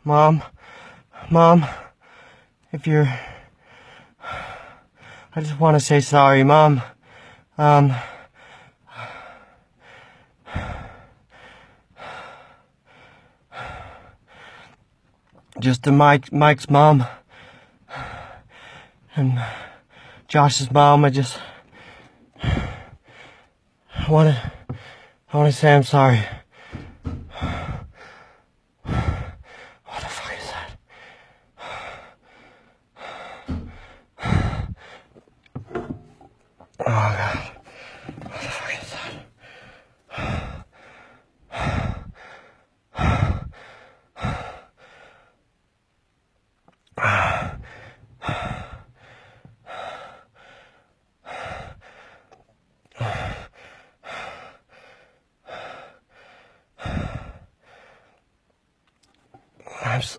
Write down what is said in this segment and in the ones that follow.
Mom, if you're... I just want to say sorry, Mom. Just to Mike's mom and Josh's mom. I want to say I'm sorry. What the fuck is that? Oh God. What the fuck is that?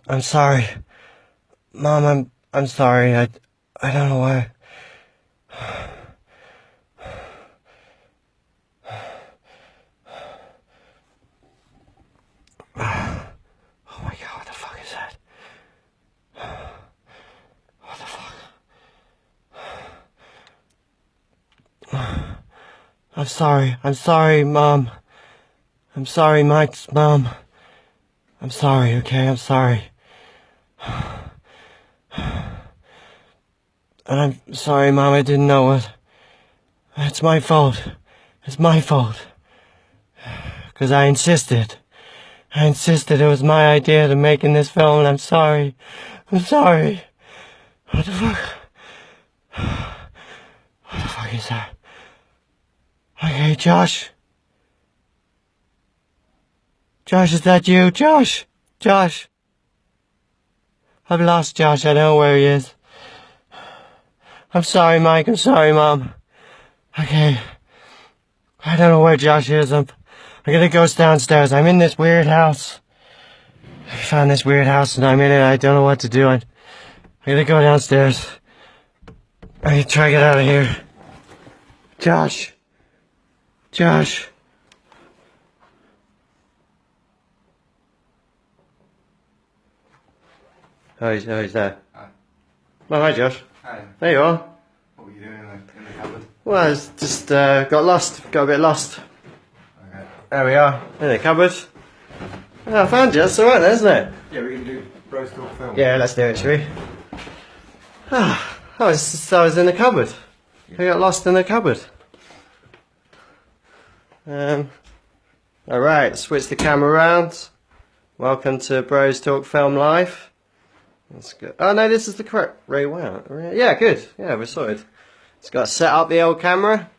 I'm sorry, Mom. I'm sorry. I don't know why. Oh my God! What the fuck is that? What the fuck? I'm sorry. I'm sorry, Mom. I'm sorry, Mike's mom. I'm sorry, okay? I'm sorry. And I'm sorry, Mom, I didn't know it. It's my fault. It's my fault. Because I insisted. It was my idea to making this film, and I'm sorry. I'm sorry. What the fuck? What the fuck is that? Okay, Josh. Josh, is that you? Josh! Josh! I've lost Josh. I don't know where he is. I'm sorry, Mike. I'm sorry, Mom. Okay. I don't know where Josh is. I'm gonna go downstairs. I'm in this weird house. I found this weird house and I'm in it. I don't know what to do. I'm gonna go downstairs. I'm gonna try to get out of here. Josh. Josh. Oh, he's there. Hi. Oh, hi, Josh. Hi. There you are. What were you doing in the cupboard? Well, I just got lost. Got a bit lost. Okay. There we are. In the cupboard. Oh, I found you. That's alright then, isn't it? Yeah, we're going to do Bros Talk Film. Yeah, let's do it, shall we? I was in the cupboard. I got lost in the cupboard. Alright, switch the camera around. Welcome to Bros Talk Film Live. That's good. Oh no, this is the correct way. Wow. Yeah, good. Yeah, we're sorted. It's got to set up the old camera.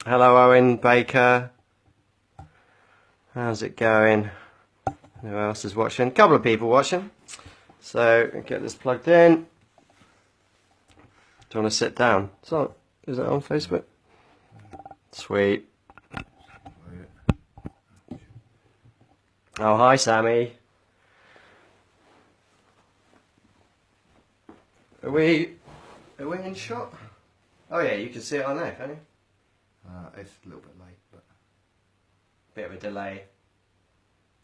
Hello, Owen Baker. How's it going? Who else is watching? A couple of people watching. So, get this plugged in. Do you want to sit down? So, is it on Facebook? Sweet. Oh, hi, Sammy. Are we in shot? Oh yeah, you can see it on there, can't you? It's a little bit late, but... Bit of a delay.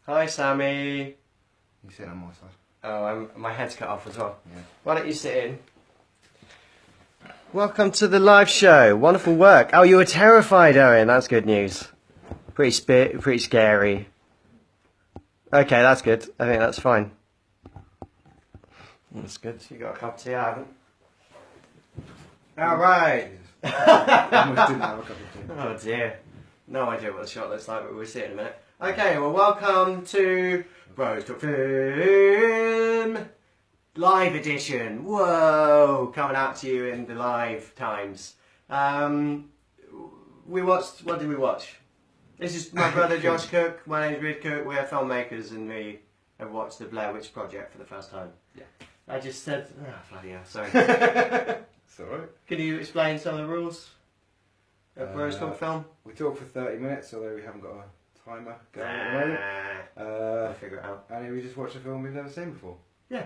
Hi, Sammy. You sit on my side. Oh, my head's cut off as well. Yeah. Why don't you sit in? Welcome to the live show. Wonderful work. Oh, you were terrified, Owen. That's good news. Pretty scary. Okay, that's good. I think that's fine. That's good. You got a cup of tea, I haven't. All right. I almost didn't have a cup of tea. Oh dear. No idea what the shot looks like, but we'll see in a minute. Okay, well, welcome to Bros Talk Film Live Edition. Whoa, coming out to you in the live times. We watched. What did we watch? This is my brother Josh Cook. My name's Ryd Cook. We're filmmakers, and we have watched the Blair Witch Project for the first time. Yeah. I just said, oh, bloody hell, sorry. It's alright. Can you explain some of the rules of Bros Talk Film? We talk for 30 minutes, although we haven't got a timer going at the moment. I'll figure it out. And we just watched a film we've never seen before. Yeah. I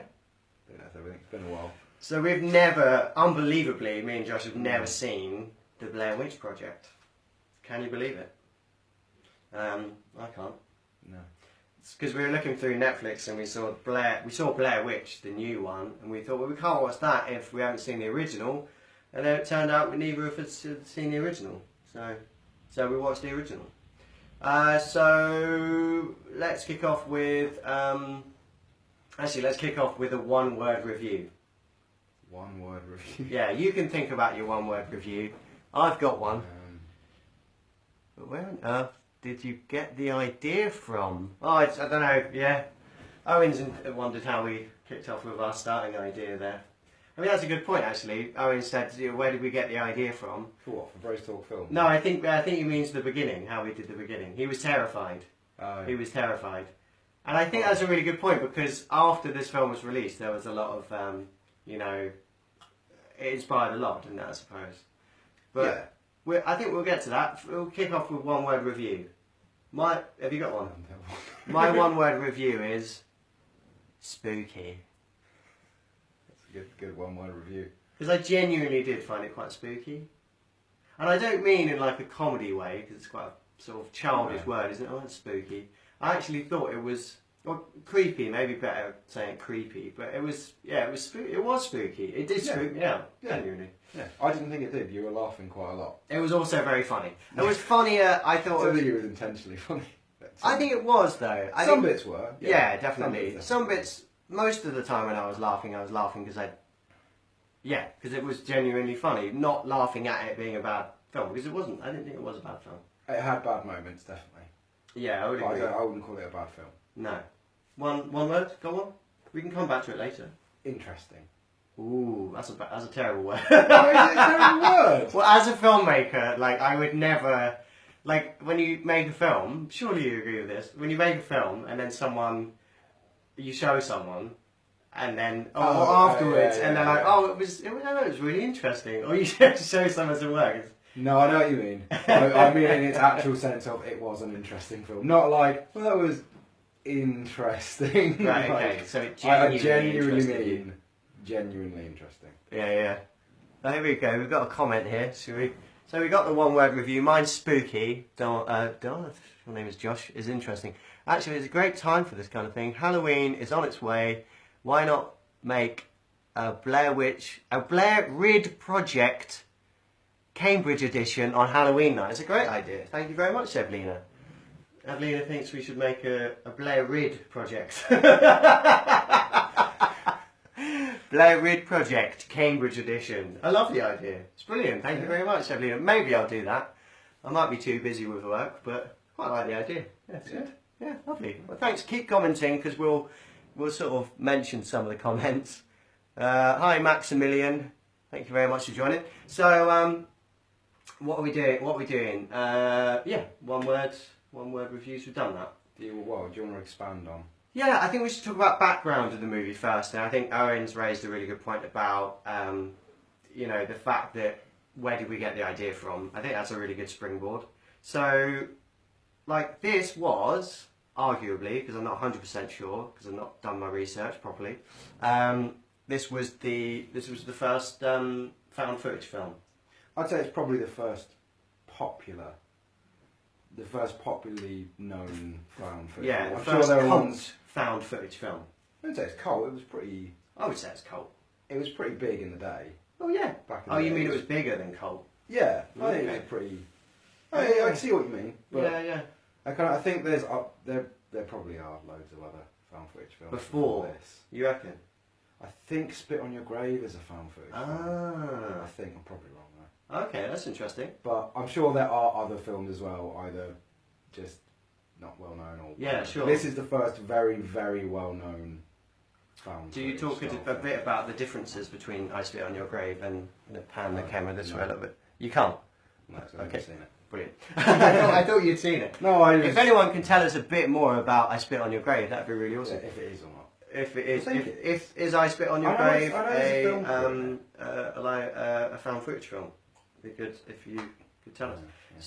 think that's everything. It's been a while. So we've never, unbelievably, me and Josh have never seen the Blair Witch Project. Can you believe it? I can't. No. because we were looking through Netflix and we saw Blair Witch, the new one, and we thought, well, we can't watch that if we haven't seen the original. And then it turned out we neither of us had seen the original, so we watched the original. So let's kick off with let's kick off with a one-word review. One-word review. Yeah, you can think about your one-word review. I've got one. But where on earth did you get the idea from? Oh, I don't know. Yeah, Owen's wondered how we kicked off with our starting idea there. I mean, that's a good point, actually. Owen said, where did we get the idea from? For what? For Bros Talk Film? No, I think he means the beginning, how we did the beginning. He was terrified. Oh, yeah. He was terrified. And I think that's a really good point, because after this film was released, there was a lot of, it inspired a lot, didn't it, I suppose? But yeah. I think we'll get to that. We'll kick off with one-word review. Have you got one? My one-word review is spooky. Good one-word review. Because I genuinely did find it quite spooky. And I don't mean in like a comedy way, because it's quite a sort of childish word, isn't it? Oh, it's spooky. I actually thought it was, well, creepy, maybe better saying creepy, but it was spooky. It was spooky. It did spook me out, genuinely. Yeah, I didn't think it did. You were laughing quite a lot. It was also very funny. It was funnier, I thought. I don't think it was intentionally funny. I think it was, though. Some bits were. Yeah, definitely. Some bits, most of the time when I was laughing because because it was genuinely funny. Not laughing at it being a bad film, because it wasn't. I didn't think it was a bad film. It had bad moments, definitely. Yeah, I would agree. I wouldn't call it a bad film. No. One word? Got one? We can come back to it later. Interesting. Ooh, that's a terrible word. Why is it a terrible word? Well, as a filmmaker, like, I would never... Like, when you make a film, surely you agree with this, when you make a film and then you show someone, and then, afterwards, and they're like, it was really interesting. Or you show someone some work. No, I know what you mean. I mean in its actual sense of it was an interesting film. Not like, well, that was interesting. Right, like, okay, so it I genuinely mean genuinely interesting. Yeah. Oh, here we go, we've got a comment here, So we got the one-word review. Mine's spooky. Your name is Josh. Is interesting. Actually, it's a great time for this kind of thing. Halloween is on its way. Why not make a Blair Witch Project Cambridge edition on Halloween night? It's a great idea. Thank you very much, Evelina. Evelina thinks we should make a Blair Witch Project. Blair Witch Project Cambridge edition. I love the idea. It's brilliant. Thank you very much, Evelina. Maybe I'll do that. I might be too busy with work, but quite like the idea. Yeah, it's good. Yeah, lovely. Well, thanks. Keep commenting, because we'll sort of mention some of the comments. Hi, Maximilian. Thank you very much for joining. So, what are we doing? One word reviews. We've done that. Do you want to expand on? Yeah, I think we should talk about background of the movie first. And I think Owen's raised a really good point about, the fact that where did we get the idea from? I think that's a really good springboard. So, like, this was arguably, because I'm not 100% sure, because I've not done my research properly. This was the first found footage film. I'd say it's probably the first popularly known found footage. Yeah, film. the first cult found footage film. I would say it's cult. It was pretty. I would say it's cult. It was pretty big in the day. Oh yeah. Back in the you day. mean it was bigger than cult? Yeah, I think it was pretty. I can see what you mean. But yeah. I think there probably are loads of other found footage films before this. You reckon? I think Spit on Your Grave is a found footage film. I think I'm probably wrong though. Okay, that's interesting. But I'm sure there are other films as well, either just not well known or. Yeah, sure. This is the first very, very well known found Do you talk a bit about the differences between I Spit on Your Grave and pan the camera this way a little bit? You can't? No, I've never seen it. Brilliant. I thought you'd seen it. No, If anyone can tell us a bit more about I Spit on Your Grave, that'd be really awesome. Yeah, if it is or not. If it is, is I Spit on Your Grave a found footage film? It'd be good if you could tell us. Yeah.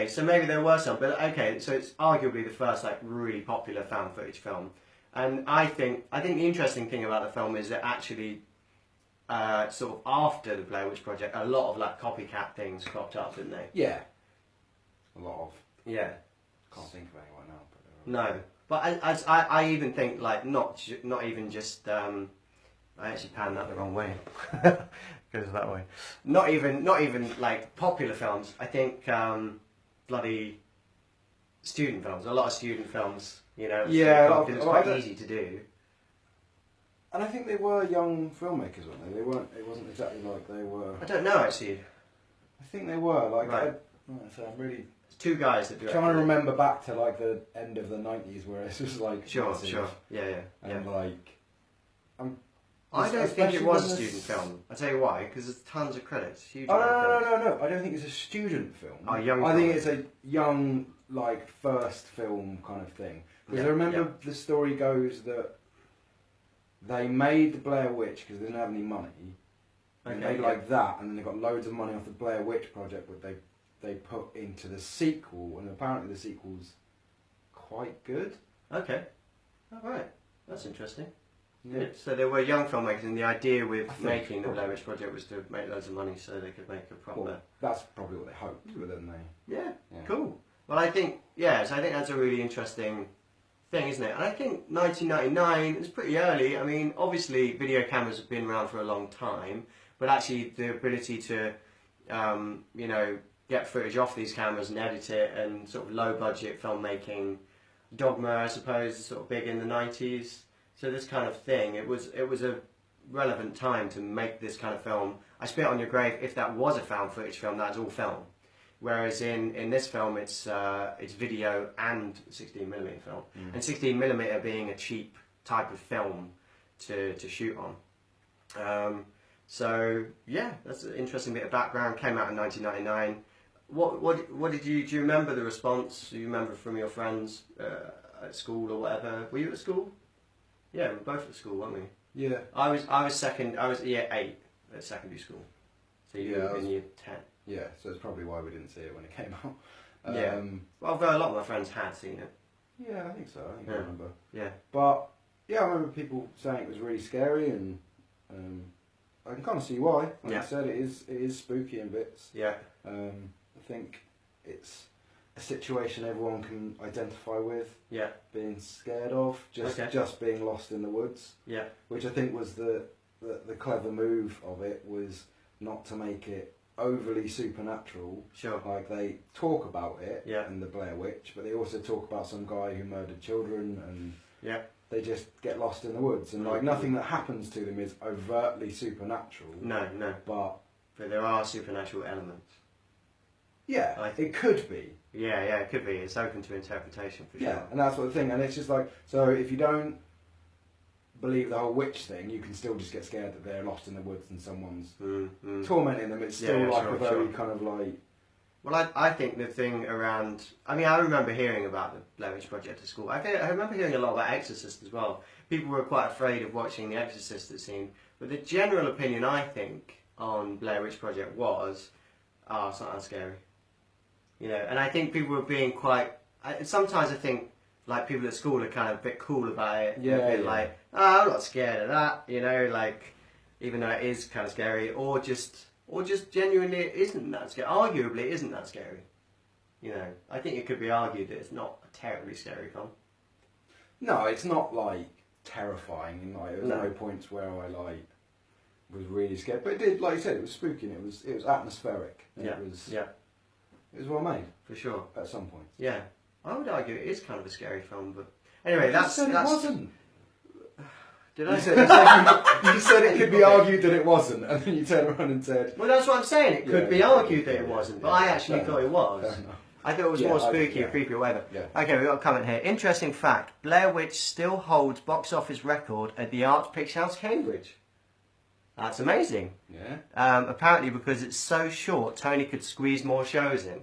So maybe there were some, but so it's arguably the first like really popular found footage film, and I think the interesting thing about the film is that actually, sort of after the Blair Witch Project, a lot of like copycat things cropped up, didn't they? Yeah. A lot of. Yeah. Can't think of anyone now. But No. But I even think like not even just I actually panned that the wrong way. Goes that way. Not even like popular films. I think bloody student films. A lot of student films. You know. Yeah, it's quite easy to do. And I think they were young filmmakers, weren't they? They weren't. It wasn't exactly like they were. I don't know actually. I think they were like. Right. I'm really. It's two guys that do. Trying to remember back to like the end of the 90s, where it was like. Sure. massive, Yeah. And like. I don't think it especially was a when student film. I'll tell you why, because there's tons of credits. Huge Oh amount of credits. no! I don't think it's a student film. Oh, young I think film. it's a young, like first film kind of thing. Because Yeah, I remember the story goes that they made the Blair Witch because they didn't have any money. They made like that, and then they got loads of money off the Blair Witch Project, but they put into the sequel, and apparently the sequel's quite good. Okay. All right. That's interesting. Yeah. Good. So there were young filmmakers, and the idea with making the Blair Witch Project was to make loads of money so they could make a proper. Well, that's probably what they hoped, but then they. Yeah. Yeah. Cool. Well, I think so I think that's a really interesting thing, isn't it? And I think 1999 is pretty early. I mean, obviously, video cameras have been around for a long time, but actually, the ability to, get footage off these cameras and edit it, and sort of low budget filmmaking, Dogma, I suppose, is sort of big in the 90s. So this kind of thing, it was a relevant time to make this kind of film. I Spit on Your Grave, if that was a found footage film, that's all film. Whereas in this film, it's video and 16mm film, and 16mm being a cheap type of film to shoot on. So yeah, that's an interesting bit of background. Came out in 1999. What did do you remember the response? Do you remember from your friends at school or whatever? Were you at school? Yeah, we were both at school, weren't we? Yeah. I was year 8 at secondary school. So you were in year 10. Yeah, so it's probably why we didn't see it when it came out. Well, although a lot of my friends had seen it. Yeah, I think so. I think I remember. Yeah. But yeah, I remember people saying it was really scary, and I can kind of see why. Like I said, it is spooky in bits. Yeah. I think it's a situation everyone can identify with. Yeah. Being scared of, just being lost in the woods. Yeah. Which I think was the clever move of it, was not to make it overly supernatural. Sure. Like they talk about it in the Blair Witch, but they also talk about some guy who murdered children, and they just get lost in the woods, and like nothing that happens to them is overtly supernatural. No. But there are supernatural elements. Yeah, it could be. Yeah, it could be. It's open to interpretation for sure. Yeah, and that's what the thing. And it's just like, so if you don't believe the whole witch thing, you can still just get scared that they're lost in the woods and someone's tormenting them. It's still a very kind of like... Well, I think the thing around... I mean, I remember hearing about the Blair Witch Project at school. I remember hearing a lot about Exorcist as well. People were quite afraid of watching The Exorcist, it seemed. But the general opinion, I think, on Blair Witch Project was, it's not that scary. You know, and I think people were being quite... sometimes I think, like, people at school are kind of a bit cool about it. Like, I'm not scared of that, you know, like, even though it is kind of scary, or just genuinely it isn't that scary. Arguably it isn't that scary. You know, I think it could be argued that it's not a terribly scary film. No, it's not, like, terrifying, and, like, there was no points where I, like, was really scared. But it did, like you said, it was spooky, and it was atmospheric. And it was well made. For sure. At some point. Yeah. I would argue it is kind of a scary film, but... Anyway, you said it wasn't. Did I? You said it could be argued that it wasn't, and then you turned around and said... Well, that's what I'm saying. It could be argued that it wasn't, but I actually thought it was. I thought it was more spooky or creepy or whatever. Yeah. Okay, we've got a comment here. Interesting fact. Blair Witch still holds box office record at the Arts Picture House, Cambridge. That's amazing. Yeah. Apparently because it's so short, Tony could squeeze more shows in.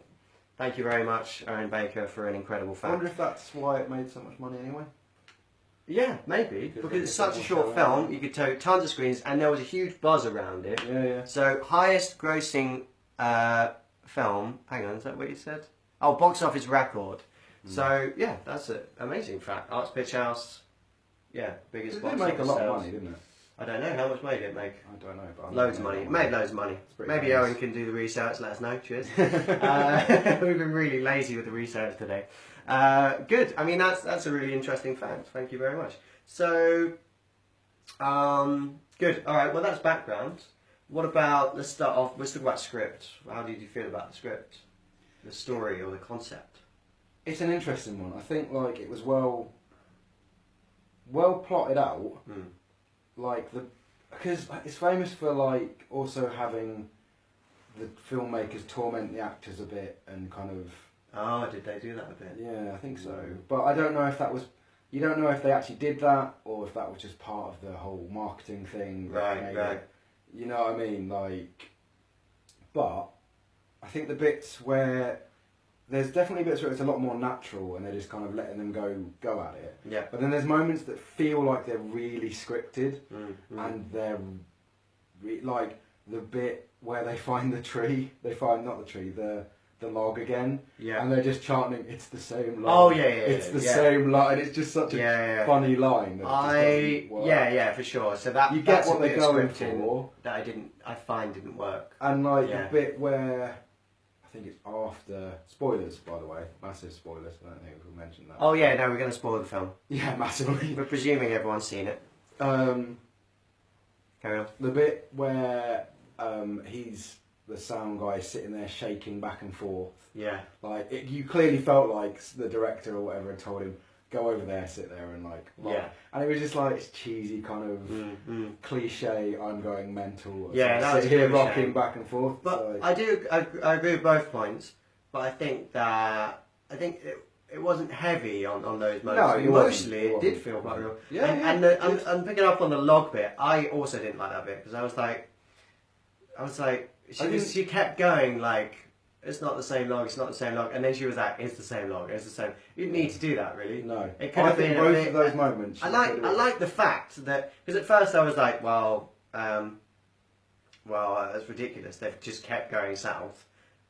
Thank you very much, Owen Baker, for an incredible fact. I wonder if that's why it made so much money anyway. Yeah, maybe. Because it's such a short film, you could tow tons of screens, and there was a huge buzz around it. Yeah. So, highest grossing film... Hang on, is that what you said? Oh, box office record. So, yeah, that's an amazing fact. Arts Picture House, biggest box office sales. It did make a lot of money, didn't it? I don't know. How much made it make? I don't know. But loads of money. It made loads of money. Maybe Owen can do the research, let us know. Cheers. We've been really lazy with the research today. Good. I mean, that's a really interesting fact. Thank you very much. So, good. All right. Well, that's background. What about? Let's start off. Let's talk about script. How did you feel about the script, the story, or the concept? It's an interesting one. I think like it was well plotted out. Like because it's famous for like also having the filmmakers torment the actors a bit and kind of. Oh, did they do that a bit? Yeah, I think so. But I don't know if that was. You don't know if they actually did that or if that was just part of the whole marketing thing. Right. You know what I mean? Like, but I think the bits where there's definitely bits where it's a lot more natural and they're just kind of letting them go at it. Yeah. But then there's moments that feel like they're really scripted, and they're like the bit where they find the tree. They find not the tree, the log again. Yeah. And they're just chanting, "It's the same log." Oh yeah. It's the same line. It's just such a funny line. That for sure. So that you get what they're going for. That I find didn't work. And like the bit where I think it's after spoilers, by the way, massive spoilers. I don't think we mentioned that. Oh yeah, no, we're going to spoil the film. Yeah, massively. We're presuming everyone's seen it. Carry on. The bit where he's the sound guy sitting there shaking back and forth. Yeah. Like you clearly felt like the director or whatever had told him, go over there, sit there, and like. Yeah. And it was just like it's cheesy kind of cliche. I'm going mental. Yeah, that was here rocking back and forth. But I agree with both points. But I think it wasn't heavy on those moments. No, mostly it did feel quite real. Yeah. And picking up on the log bit, I also didn't like that bit because I was like. She kept going like, it's not the same log, it's not the same log, and then she was like, it's the same log, it's the same. You didn't need to do that, really. No. It could have been both of those moments. I like the fact that, because at first I was like, well, that's ridiculous. They've just kept going south,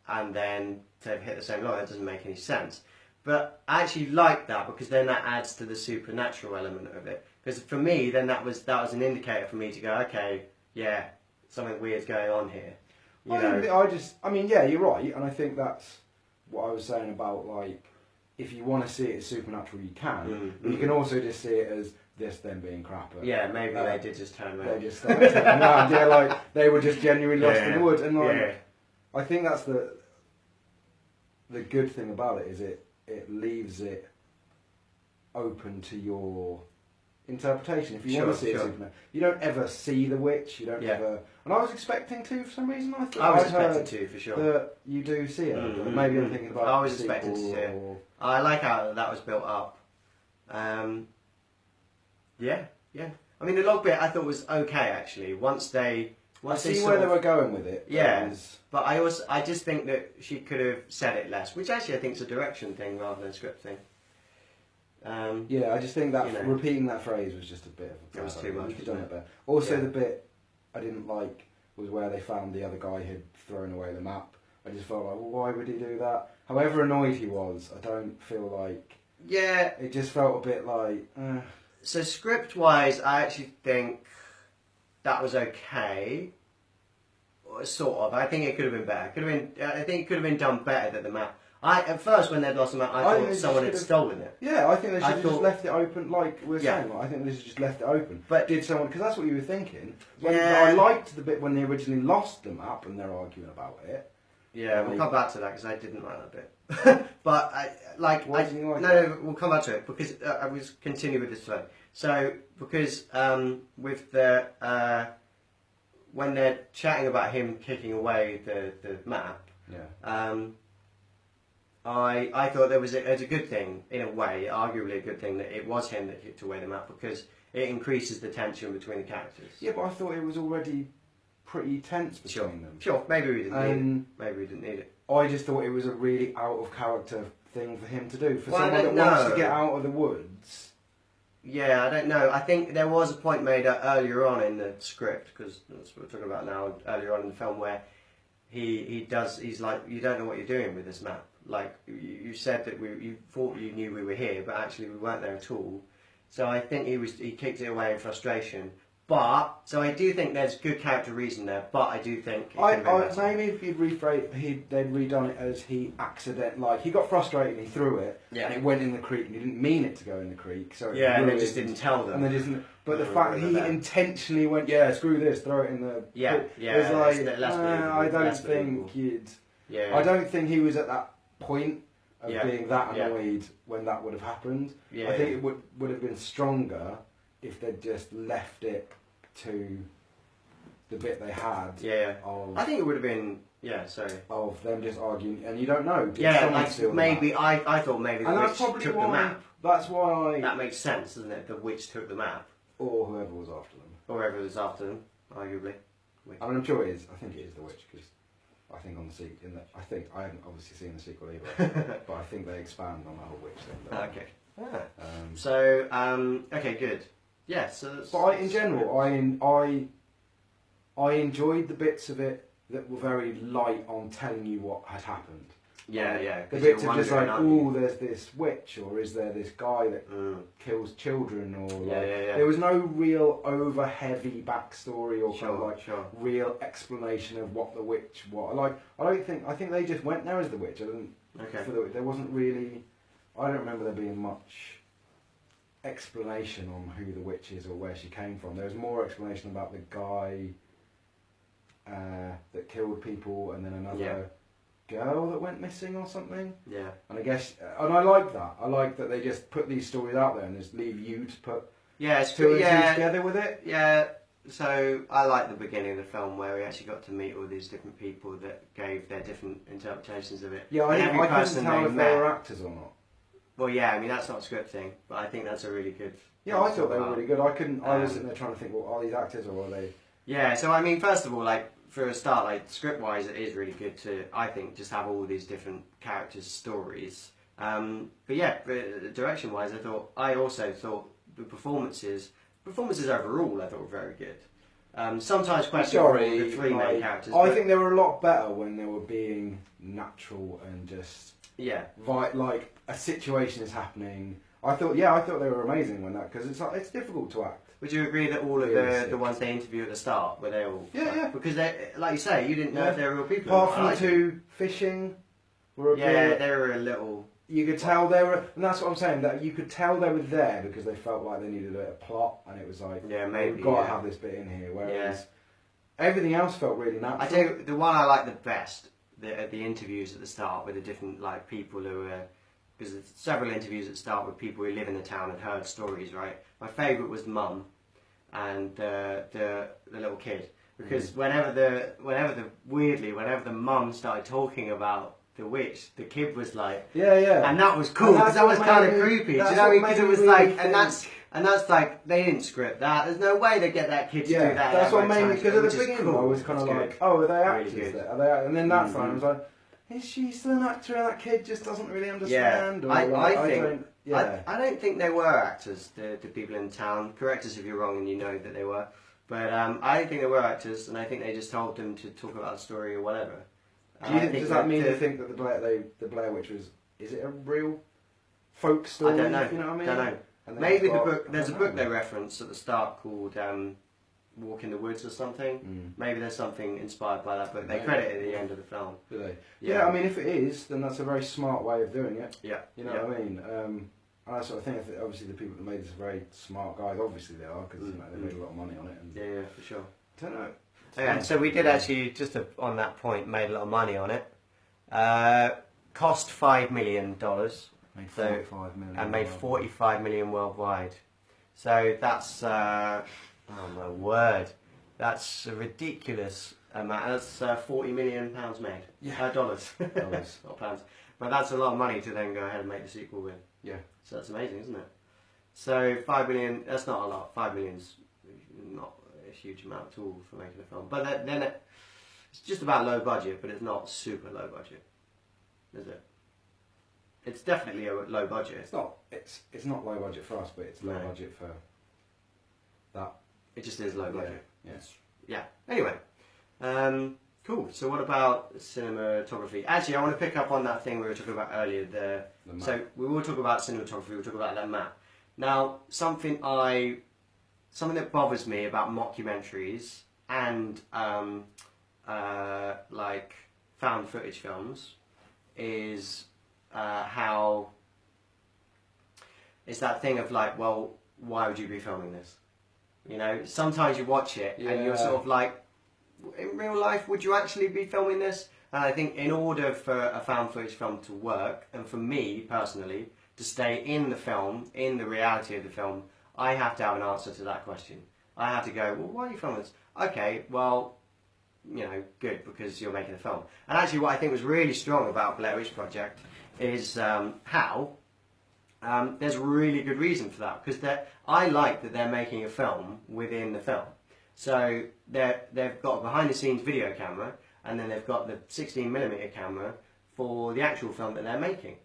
and then they've hit the same log. That doesn't make any sense. But I actually like that because then that adds to the supernatural element of it. Because for me, then that was an indicator for me to go, okay, yeah, something weird's going on here. I mean, yeah, you're right, and I think that's what I was saying about like, if you want to see it as supernatural, you can. But you can also just see it as this them being crap. Yeah, maybe they did just turn around. They just started turning around. Yeah, like they were just genuinely lost in the woods, and like I think that's the good thing about it is it leaves it open to your interpretation. If you want to see it supernatural, you don't ever see the witch. You don't ever. And I was expecting to for some reason. I was expecting to for sure. That you do see it. Maybe I'm thinking about. I was expecting to see it. I like how that was built up. Yeah. I mean, the log bit I thought was okay actually. Once they see where they were going with it. Yeah. But I just think that she could have said it less, which actually I think is a direction thing rather than a script thing. Yeah, I just think that repeating that phrase was just a bit of a. It was too much. You could have done it better. Also, the bit I didn't like was where they found the other guy who'd thrown away the map. I just felt like, well, why would he do that? However annoyed he was, I don't feel like. Yeah. It just felt a bit like. So script-wise, I actually think that was okay. Sort of. I think it could have been better. I think it could have been done better than the map. At first, when they'd lost the map, I thought someone had stolen it. Yeah, I think they should have just left it open, like we were saying. Like, I think they should have just left it open. But did someone? Because that's what you were thinking. I liked the bit when they originally lost the map and they're arguing about it. Yeah, we'll come back to that because I didn't like that bit. But Why didn't you like that? No, we'll come back to it because I was continue with this thread. So because with the when they're chatting about him kicking away the map, I thought it was a good thing in a way, arguably a good thing that it was him that kicked away the map because it increases the tension between the characters. Yeah, but I thought it was already pretty tense between them. Sure, maybe we didn't need it. Maybe we didn't need it. I just thought it was a really out of character thing for him to do. For someone that wants to get out of the woods. Yeah, I don't know. I think there was a point made earlier on in the script, because that's what we're talking about now, earlier on in the film, where he's like, you don't know what you're doing with this map. Like, you said that you thought you knew we were here, but actually we weren't there at all. So I think he kicked it away in frustration, But so I do think there's good character reason there. But I do think it could have been better. Maybe if you'd they'd redone it as he he got frustrated and he threw it, Yeah. and it went in the creek, and he didn't mean it to go in the creek, so it Yeah, and they ruined- just didn't tell them. And they didn't. But the fact that he intentionally went, yeah, screw this, throw it in the. Yeah, pit, yeah, was like, it's less believable, I don't less believable. think you'd. Yeah. I don't think he was at that point of Yeah. being that Yeah. annoyed when that would have happened. Yeah. I think it would have been stronger if they'd just left it to the bit they had. Yeah. Of, I think it would have been. Yeah. Sorry. of them just arguing, and you don't know. Did Yeah. someone Like steal the maybe map? I thought maybe the And witch that's probably took why. the map. That's why. That makes sense, doesn't it? The witch took the map, Or whoever was after them. or whoever was after them, arguably. I mean, I'm sure it is. I think it is the witch because I think on the sequel. I think I haven't obviously seen the sequel either, but I think they expand on the whole witch thing. don't they? Okay. Ah. Um, Okay, good. Yeah. So. That's, But in general, I enjoyed the bits of it that were very light on telling you what had happened. Yeah, yeah. The 'cause bits you're of just wondering, like, aren't you? oh, there's this witch, or is there this guy that kills children, or Yeah, like, yeah. there was no real over heavy backstory or kind of like Sure. real explanation of what the witch was. Like, I think they just went there as the witch. I didn't. Okay. There wasn't really. I don't remember there being much explanation on who the witch is or where she came from. There was more explanation about the guy that killed people, and then another girl that went missing or something. Yeah. And I guess, and I like that. I like that they just put these stories out there and just leave you to put Yeah. It's two and two yeah. together with it. Yeah. So I like the beginning of the film where we actually got to meet all these different people that gave their different interpretations of it. Yeah, I And couldn't tell if they met. were actors or not. Well, yeah. I mean, that's not scripting, but I think that's a really good. Yeah, I thought they were really good. I couldn't. I was Um, sitting there trying to think, well, are these actors or are they? Yeah, so I mean, first of all, like for a start, like script-wise, it is really good to, I think, just have all these different characters' stories. But yeah, direction-wise, I also thought the performances overall, I thought were very good. Sometimes questionable the three main characters. I think they were a lot better when they were being natural and just yeah, like a situation is happening. I thought they were amazing when that, because it's difficult to act. would you agree that all of the ones they interview at the start were they all? Yeah. Because they, like you say, you didn't know if they were real people. Apart or from not. the two fishing, were a Yeah, bit, they were a little. you could tell they were, and that's what I'm saying. That you could tell they were there because they felt like they needed a plot, and it was like, Yeah, maybe, we've got to yeah. have this bit in here. Whereas everything else felt really natural. I tell you, the one I like the best, the interviews at the start with the different like people who were, because there's several interviews at the start with people who live in the town and heard stories, right? My favourite was the mum and the little kid, because whenever the mum started talking about the witch, the kid was like, Yeah. and that was cool because that was kind of creepy. Do you know what I mean? Because it was like, and that's like they didn't script that. There's no way they get that kid to do that. That's what made me, me because at the beginning I was kind of like, oh, are they actors there? Are they? And then that's when I was like, is she still an actor and that kid just doesn't really understand? Yeah, Or I don't think they were actors, the people in town. Correct us if you're wrong and you know that they were. But I don't think they were actors, and I think they just told them to talk about the story or whatever. Does that mean you think that the Blair Witch is it a real folk story? I don't know. You know what I mean? Don't know. And Maybe they've got- the book. There's a I book don't know. they reference at the start called "Walk in the Woods" or something. Maybe there's something inspired by that book. They Maybe. credit it at the end of the film. Do they? Yeah. Yeah, I mean, if it is, then that's a very smart way of doing it. Yeah. You know what I mean? And I sort of think, obviously, the people that made this are very smart guys. Obviously, they are, because they made a lot of money on it. And Yeah, for sure. I don't know. Yeah, so we did actually, on that point, made a lot of money on it. Cost $5 million. Made So- 45 million. And made 45 million worldwide. So that's, oh my word, that's a ridiculous amount. That's £40 million made. Yeah. Dollars. Dollars. Not pounds. But that's a lot of money to then go ahead and make the sequel with. Yeah. So that's amazing, isn't it? So 5 million, that's not a lot. 5 million's not a huge amount at all for making a film. But then it's just about low budget, but it's not super low budget, is it? It's definitely a low budget. It's not. It's not low budget for us, but it's low No. budget for that. It just is low budget. Yeah. Yeah. Anyway, cool. So what about cinematography? Actually, I want to pick up on that thing we were talking about earlier. The map. So we will talk about cinematography. We'll talk about that map. Now, something I something that bothers me about mockumentaries and like found footage films is how it's that thing of like, well, why would you be filming this? You know, sometimes you watch it and you're sort of like, in real life, would you actually be filming this? And I think in order for a found footage film to work, and for me personally to stay in the film, in the reality of the film, I have to have an answer to that question. I have to go, well, why are you filming this? Okay, well, you know, good, because you're making a film. And actually what I think was really strong about Blair Witch Project is how there's a really good reason for that, because I like that they're making a film within the film. So they've got a behind the scenes video camera, and then they've got the 16mm camera for the actual film that they're making,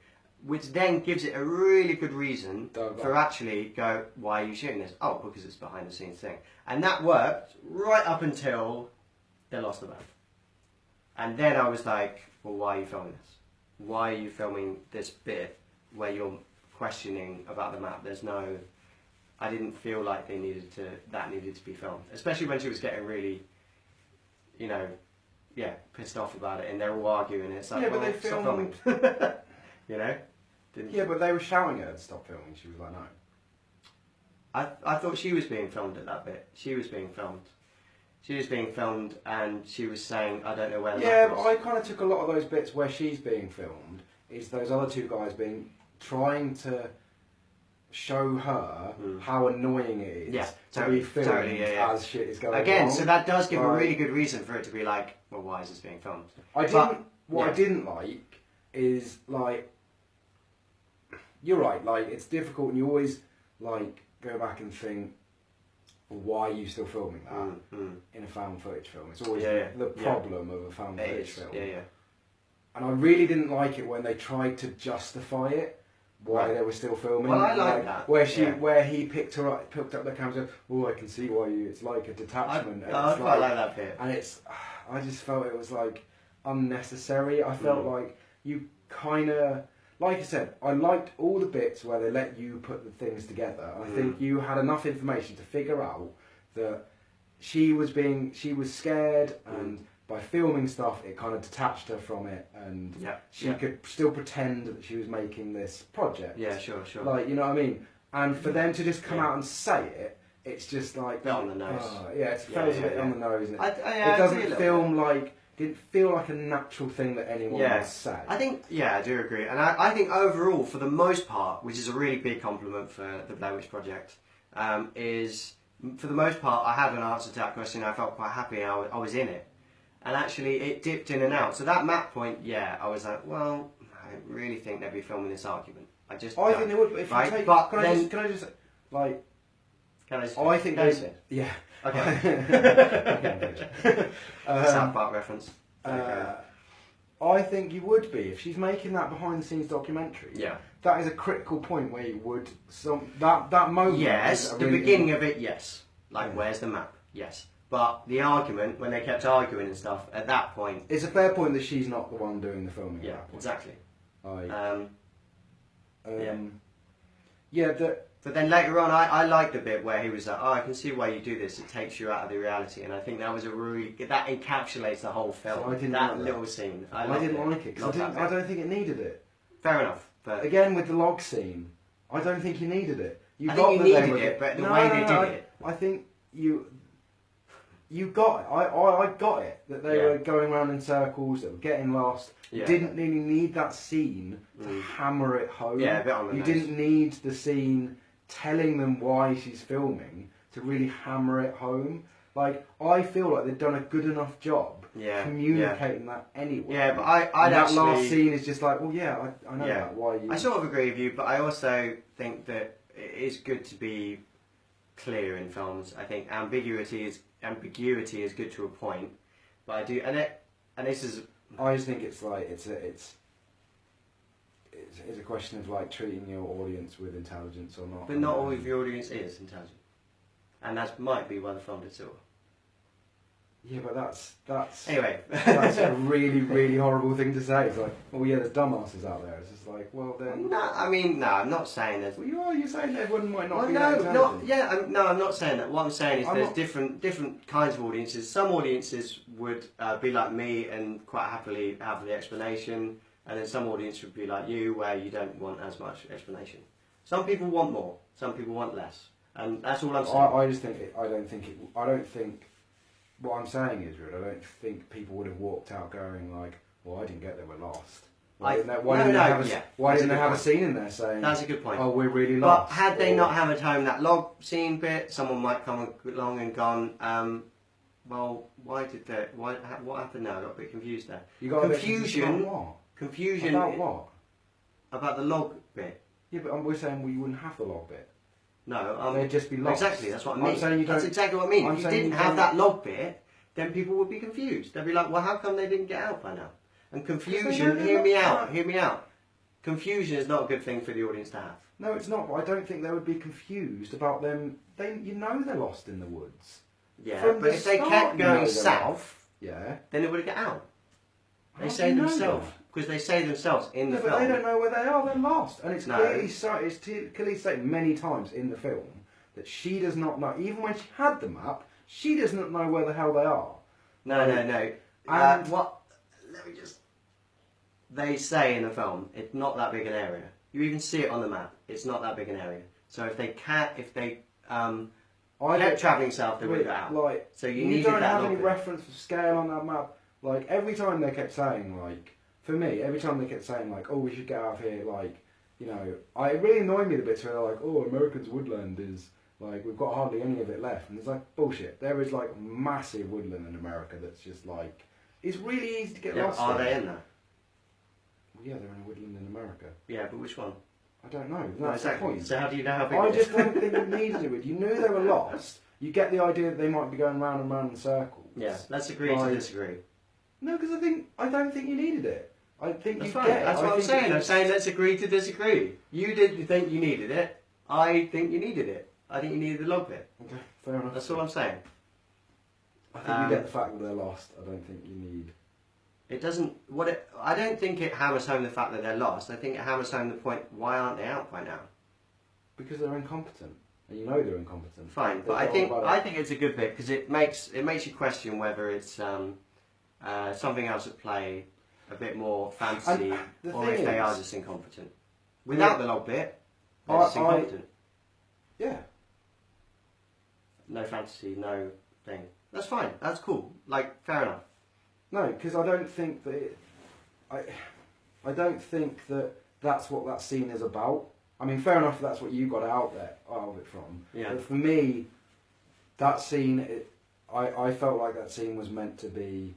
which then gives it a really good reason for actually go, why are you shooting this? Oh, because it's behind the scenes thing. And that worked right up until they lost the map. And then I was like, well, why are you filming this? Why are you filming this bit where you're questioning about the map? There's no, I didn't feel like that needed to be filmed. Especially when she was getting really, you know, pissed off about it, and they're all arguing. It's like, but well, they stop filmed. filming. You know? Yeah, but they were shouting at her to stop filming. She was like, no. I thought she was being filmed at that bit. She was being filmed. She was being filmed, and she was saying, I don't know where the map but is. I kind of took a lot of those bits where she's being filmed. Is those other two guys trying to show her how annoying it is to be filmed as shit is going on. So that does give a really good reason for it to be like, well, why is this being filmed? I didn't like is like, you're right, like it's difficult, and you always like go back and think, well, why are you still filming that in a found footage film? It's always the problem of a found footage film. And I really didn't like it when they tried to justify it. Why they were still filming? Well, I like that. Where he picked up the camera. And said, oh, I can see why you. It's like a detachment. I quite like that bit. And I just felt it was like unnecessary. I felt like you kind of, like I said, I liked all the bits where they let you put the things together. I think you had enough information to figure out that she was scared, and by filming stuff, it kind of detached her from it, and she could still pretend that she was making this project. Yeah, sure. Like, you know what I mean? And for them to just come out and say it, it's just like... bit on the nose. It feels a bit on the nose. And it doesn't didn't feel like a natural thing that anyone would say. I think, I do agree. And I think overall, for the most part, which is a really big compliment for the Blair Witch Project, is, for the most part, I had an answer to that question. I felt quite happy I was in it. And actually, it dipped in and out. So that map point, I was like, well, I don't really think they'd be filming this argument. I think they would, but if you take... But can I just like... Can I just... I think they... Yeah. Okay. South Park reference. I think you would be. If she's making that behind-the-scenes documentary, that is a critical point where you would... that moment... Yes, the beginning of it, yes. Like, where's the map? Yes. But the argument, when they kept arguing and stuff, at that point... It's a fair point that she's not the one doing the filming at that point. Exactly. But then later on, I liked the bit where he was like, oh, I can see why you do this. It takes you out of the reality. And I think that was that encapsulates the whole film. So I didn't that like little scene. I didn't like it, because I don't think it needed it. Fair enough. But again, with the log scene, I don't think you needed it. I think you needed it, but the way they did it... I think you got it. I got it, that they were going around in circles, that were getting lost. You didn't really need that scene to hammer it home. Yeah, a bit on the nose. You didn't need the scene telling them why she's filming to really hammer it home. Like, I feel like they've done a good enough job communicating that anyway. Yeah, but I'd that actually... last scene is just like, well, I know that. Why you... I sort of agree with you, but I also think that it is good to be clear in films. I think ambiguity is good to a point, but I do, and this is... I just think it's like it's a question of like treating your audience with intelligence or not. But not all of your audience is intelligent, and that might be why the film did so well. Yeah, but that's Anyway. that's a really, really horrible thing to say. It's like, oh yeah, there's dumbasses out there. It's just like, well then. No, I mean, no, I'm not saying there's. Well, you're saying everyone might not Well, be no, that not intelligent. yeah. I'm not saying that. What I'm saying is I'm there's not- different kinds of audiences. Some audiences would be like me and quite happily have the explanation, and then some audience would be like you, where you don't want as much explanation. Some people want more. Some people want less, and that's all I'm saying. I just think I don't think. What I'm saying is, Ryd, I don't think people would have walked out going like, "Well, I didn't get there, we're lost." Why didn't they have a scene in there saying, That's a good point. "Oh, we're really But lost"? had they not hammered home that log scene bit, someone might come along and gone, well, why did that? What happened now? I got a bit confused there. You got Confusion. About what? Confusion About what? about the log bit. Yeah, but we're saying we wouldn't have the log bit. No, They'd just be lost. Exactly, that's what I mean. I'm saying you don't, that's exactly what I mean. I'm If you saying didn't you have don't- that log bit, then people would be confused. They'd be like, well, how come they didn't get out by now? And confusion, don't hear me know. out, hear me out. Confusion is not a good thing for the audience to have. No, it's not. But I don't think they would be confused about them. You know, they're lost in the woods. Yeah, From but the if they start, kept you know going they're south, Yeah. then it would get out. How They do say you know themselves. that? Because they say themselves in the No, film. but they don't know where they are. They're lost, and it's No. clearly stated many times in the film that she does not know. Even when she had the map, she does not know where the hell they are. No. And- What? Let me just. They say in the film, it's not that big an area. You even see it on the map. It's not that big an area. So if they I kept don't- travelling south, they would Wait, get out. like, So you you needed don't that have any log bit. reference for scale on that map. Like every time they kept saying, like, for me, every time they kept saying, like, oh, we should get out of here, like, you know, it really annoyed me the bits where they're like, oh, America's woodland is like we've got hardly any of it left, and it's like bullshit. There is like massive woodland in America that's just like it's really easy to get Yeah, lost. are in. they in there? Well, yeah, they're in a woodland in America. Yeah, but which one? I don't know. No, That's the exactly. point. So how do you know how big I it is? just don't think you needed it. You knew they were lost. You get the idea that they might be going round and round in circles. Yeah, let's agree to Like- disagree. No, because I don't think you needed it. I think That's you fine. get it. That's I what I'm think saying. it I'm was- saying let's agree to disagree. You didn't think you needed it. I think you needed it. I think you needed the log bit. Okay, fair enough. That's all I'm saying. I think you get the fact that they're lost. I don't think you need. It doesn't. I don't think it hammers home the fact that they're lost. I think it hammers home the point. Why aren't they out by now? Because they're incompetent, and you know they're incompetent. Fine, They've but I got think all about it. it's a good bit because it makes you question whether it's something else at play, a bit more fantasy, And the or thing if they are is- just incompetent. Without the log bit, they're just I- incompetent. Yeah. No fantasy, no thing. That's fine. That's cool. Like, fair enough. No, because I don't think that. I don't think that that's what that scene is about. I mean, fair enough. That's what you got out of it from. Yeah. But for me, that scene, I felt like that scene was meant to be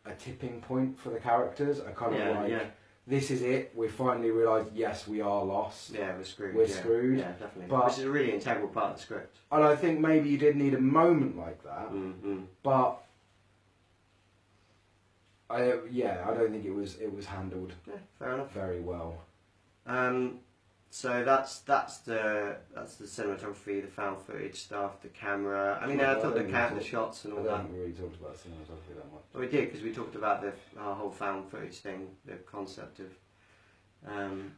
a tipping point for the characters. A kind of like, this is it. We finally realised, yes, we are lost. Yeah, we're screwed. We're yeah. screwed. Yeah, definitely. But- Which is a really integral part of the script. And I think maybe you did need a moment like that. Mm-hmm. But I don't think it was handled Yeah, fair enough. very well. So that's the cinematography, the found footage stuff, the camera. I mean, Well, I I thought don't the think we shots and I all don't that. think we really talked about cinematography that much. Well, we did because we talked about our whole found footage thing, the concept of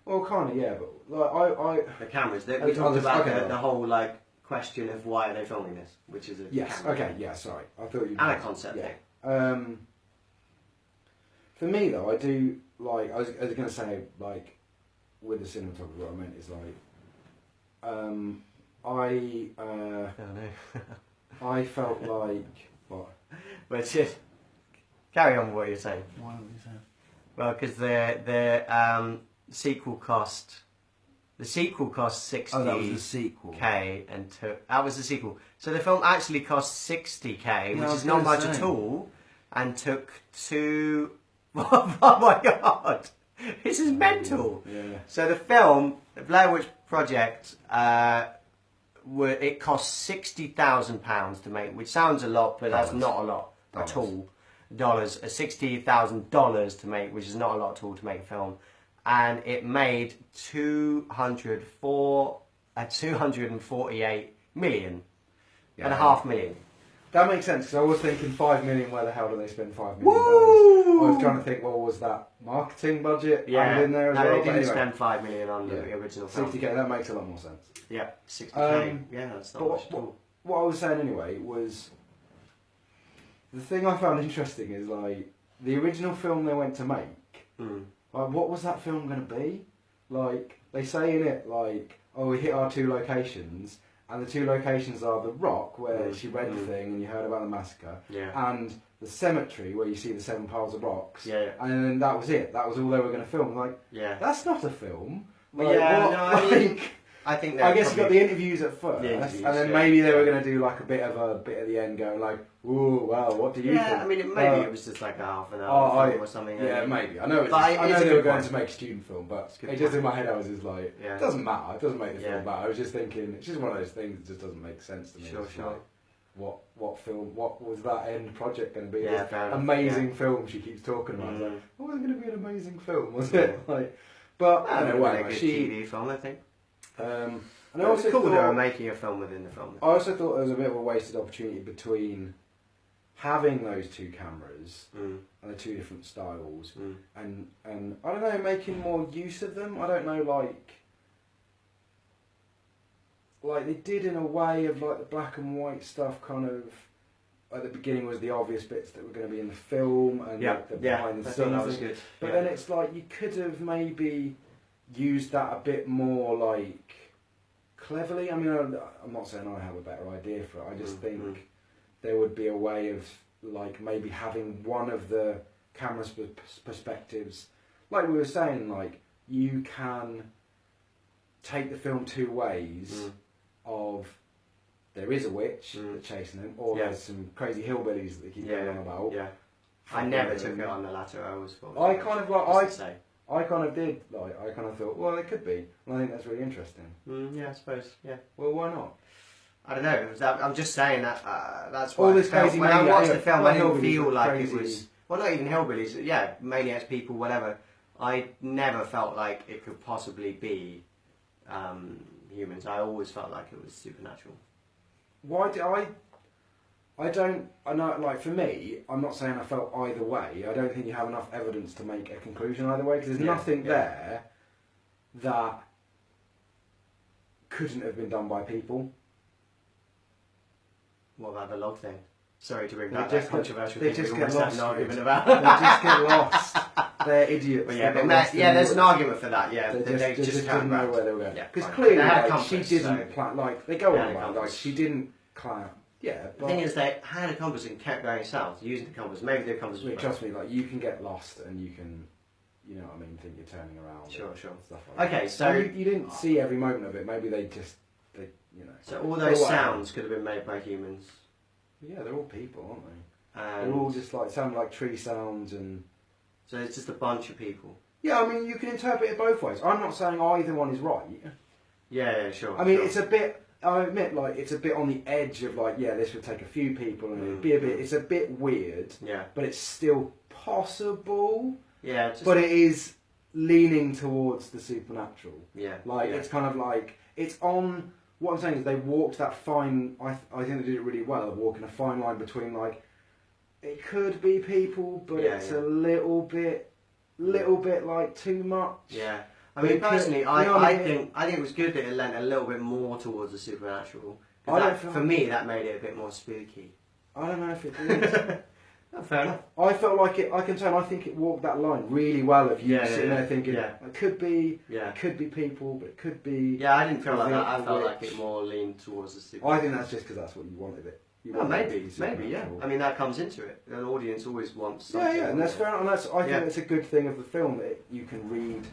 Well, kind of, yeah, but like the cameras. We Okay, talked about okay. the whole like question of why are they filming this, which is a yes, camera okay, thing. yeah, sorry, I thought you. And a concept yeah. thing. For me though, I do like I was going to say like with the cinematography, what I meant is like I felt like what. But just carry on with what you're saying. Why were you saying? Well, because the sequel cost 60. Oh, that was the sequel. K and that was the sequel. So the film actually cost 60K, I which was is not gonna much say. at all, and took two. Oh my god, this is mental. Yeah. So the film, the Blair Witch Project, it cost £60,000 to make, which sounds a lot, but that's Dollars. not a lot Dollars. at all. $60,000 to make, which is not a lot at all to make a film, and it made 248 million and a half million. That makes sense, because I was thinking 5 million, where the hell do they spend $5 million? Woo! I was trying to think, well, was that marketing budget Yeah, in there as no, well? they But didn't anyway, spend $5 million on the original film. 60k, that makes a lot more sense. Yeah, 60k. Yeah, that's not much at But all. what I was saying anyway was, the thing I found interesting is, like, the original film they went to make, like, what was that film going to be? Like, they say in it, like, oh, we hit our 2 locations, and the 2 locations are the Rock, where she read the thing and you heard about the massacre, and the cemetery, where you see the 7 piles of rocks, and then that was it. That was all they were going to film. Like, that's not a film. Like, I think I guess you got the interviews at first, and then maybe they were going to do like a bit at the end, going like, "Ooh, well, what do you think?" I mean, maybe it was just like a half an hour film or something. Yeah, maybe. I know. I know they were going to make a student film, but it just in my head I was just like, it doesn't matter. It doesn't make the film matter. I was just thinking, it's just one of those things that just doesn't make sense to me. Sure. Like, what film? What was that end project going to be? Yeah, this amazing film she keeps talking about. Like, it wasn't going to be an amazing film, was it? Like, but anyway, a TV film, I think. And I also cool thought they were making a film within the film. I also thought there was a bit of a wasted opportunity between having those 2 cameras and the 2 different styles, and I don't know, making more use of them. I don't know, like they did in a way of like the black and white stuff. Kind of at the beginning was the obvious bits that were going to be in the film and the behind the scenes. That was good. But then it's like you could have maybe used that a bit more, like, cleverly. I mean, I'm not saying I have a better idea for it. I just think there would be a way of, like, maybe having one of the camera's perspectives. Like we were saying, like, you can take the film 2 ways of there is a witch that's chasing them, or there's some crazy hillbillies that they keep going on about. Yeah. I never took it on the latter. I always thought. I kind of did. Like, I kind of thought, well, it could be. And I think that's really interesting. Yeah, I suppose. Yeah. Well, why not? I don't know. I'm just saying that. That's why. All this crazy when I watched the film, I didn't hillbillies feel look like crazy. it was. Well, not even hillbillies. Yeah, maniacs, people, whatever. I never felt like it could possibly be humans. I always felt like it was supernatural. Why do I know, like, for me, I'm not saying I felt either way. I don't think you have enough evidence to make a conclusion either way, because there's nothing there that couldn't have been done by people. What about the log thing? Sorry to bring They back just that controversial they thing just we get almost had lost. an argument about. They just get lost. They're idiots. But They got lost in there's the an woods. argument for that. Yeah, They just didn't know where they were going. Yeah, Because fine. clearly, They had a like, she compass, didn't so- plan. Like, they go They on had a about, like, compass. she didn't climb. Yeah, The but thing is, they had a compass and kept going south, using the compass. Maybe the compass was trust me, like, you can get lost and you can, you know what I mean, think you're turning around. Sure. And stuff like that. Okay, so you didn't see every moment of it. Maybe they you know. So all those sounds could have been made by humans. Yeah, they're all people, aren't they? And They're all just like sound like tree sounds and. so it's just a bunch of people. Yeah, I mean, you can interpret it both ways. I'm not saying either one is right. Yeah, sure. I mean, sure. it's a bit. I admit, like, it's a bit on the edge of, like, yeah, this would take a few people and it'd be a bit. It's a bit weird. Yeah. But it's still possible. Yeah. Just, But it is leaning towards the supernatural. Yeah. Like, it's kind of like, it's on, what I'm saying is they walked that fine, I think they did it really well, of walking a fine line between, like, it could be people, but it's a little bit, like, too much. Yeah. I mean, personally, I think it was good that it lent a little bit more towards the supernatural. For me, that made it a bit more spooky. I don't know if it did. Fair enough. I felt like it. I think it walked that line really well. Of you sitting there thinking, it could be people, but it could be. Yeah, I didn't feel like that. I felt like it more leaned towards the supernatural. I think that's just because that's what you wanted it. Maybe, yeah. I mean, that comes into it. An audience always wants something. Yeah, and that's fair enough. And I think it's a good thing of the film that you can read,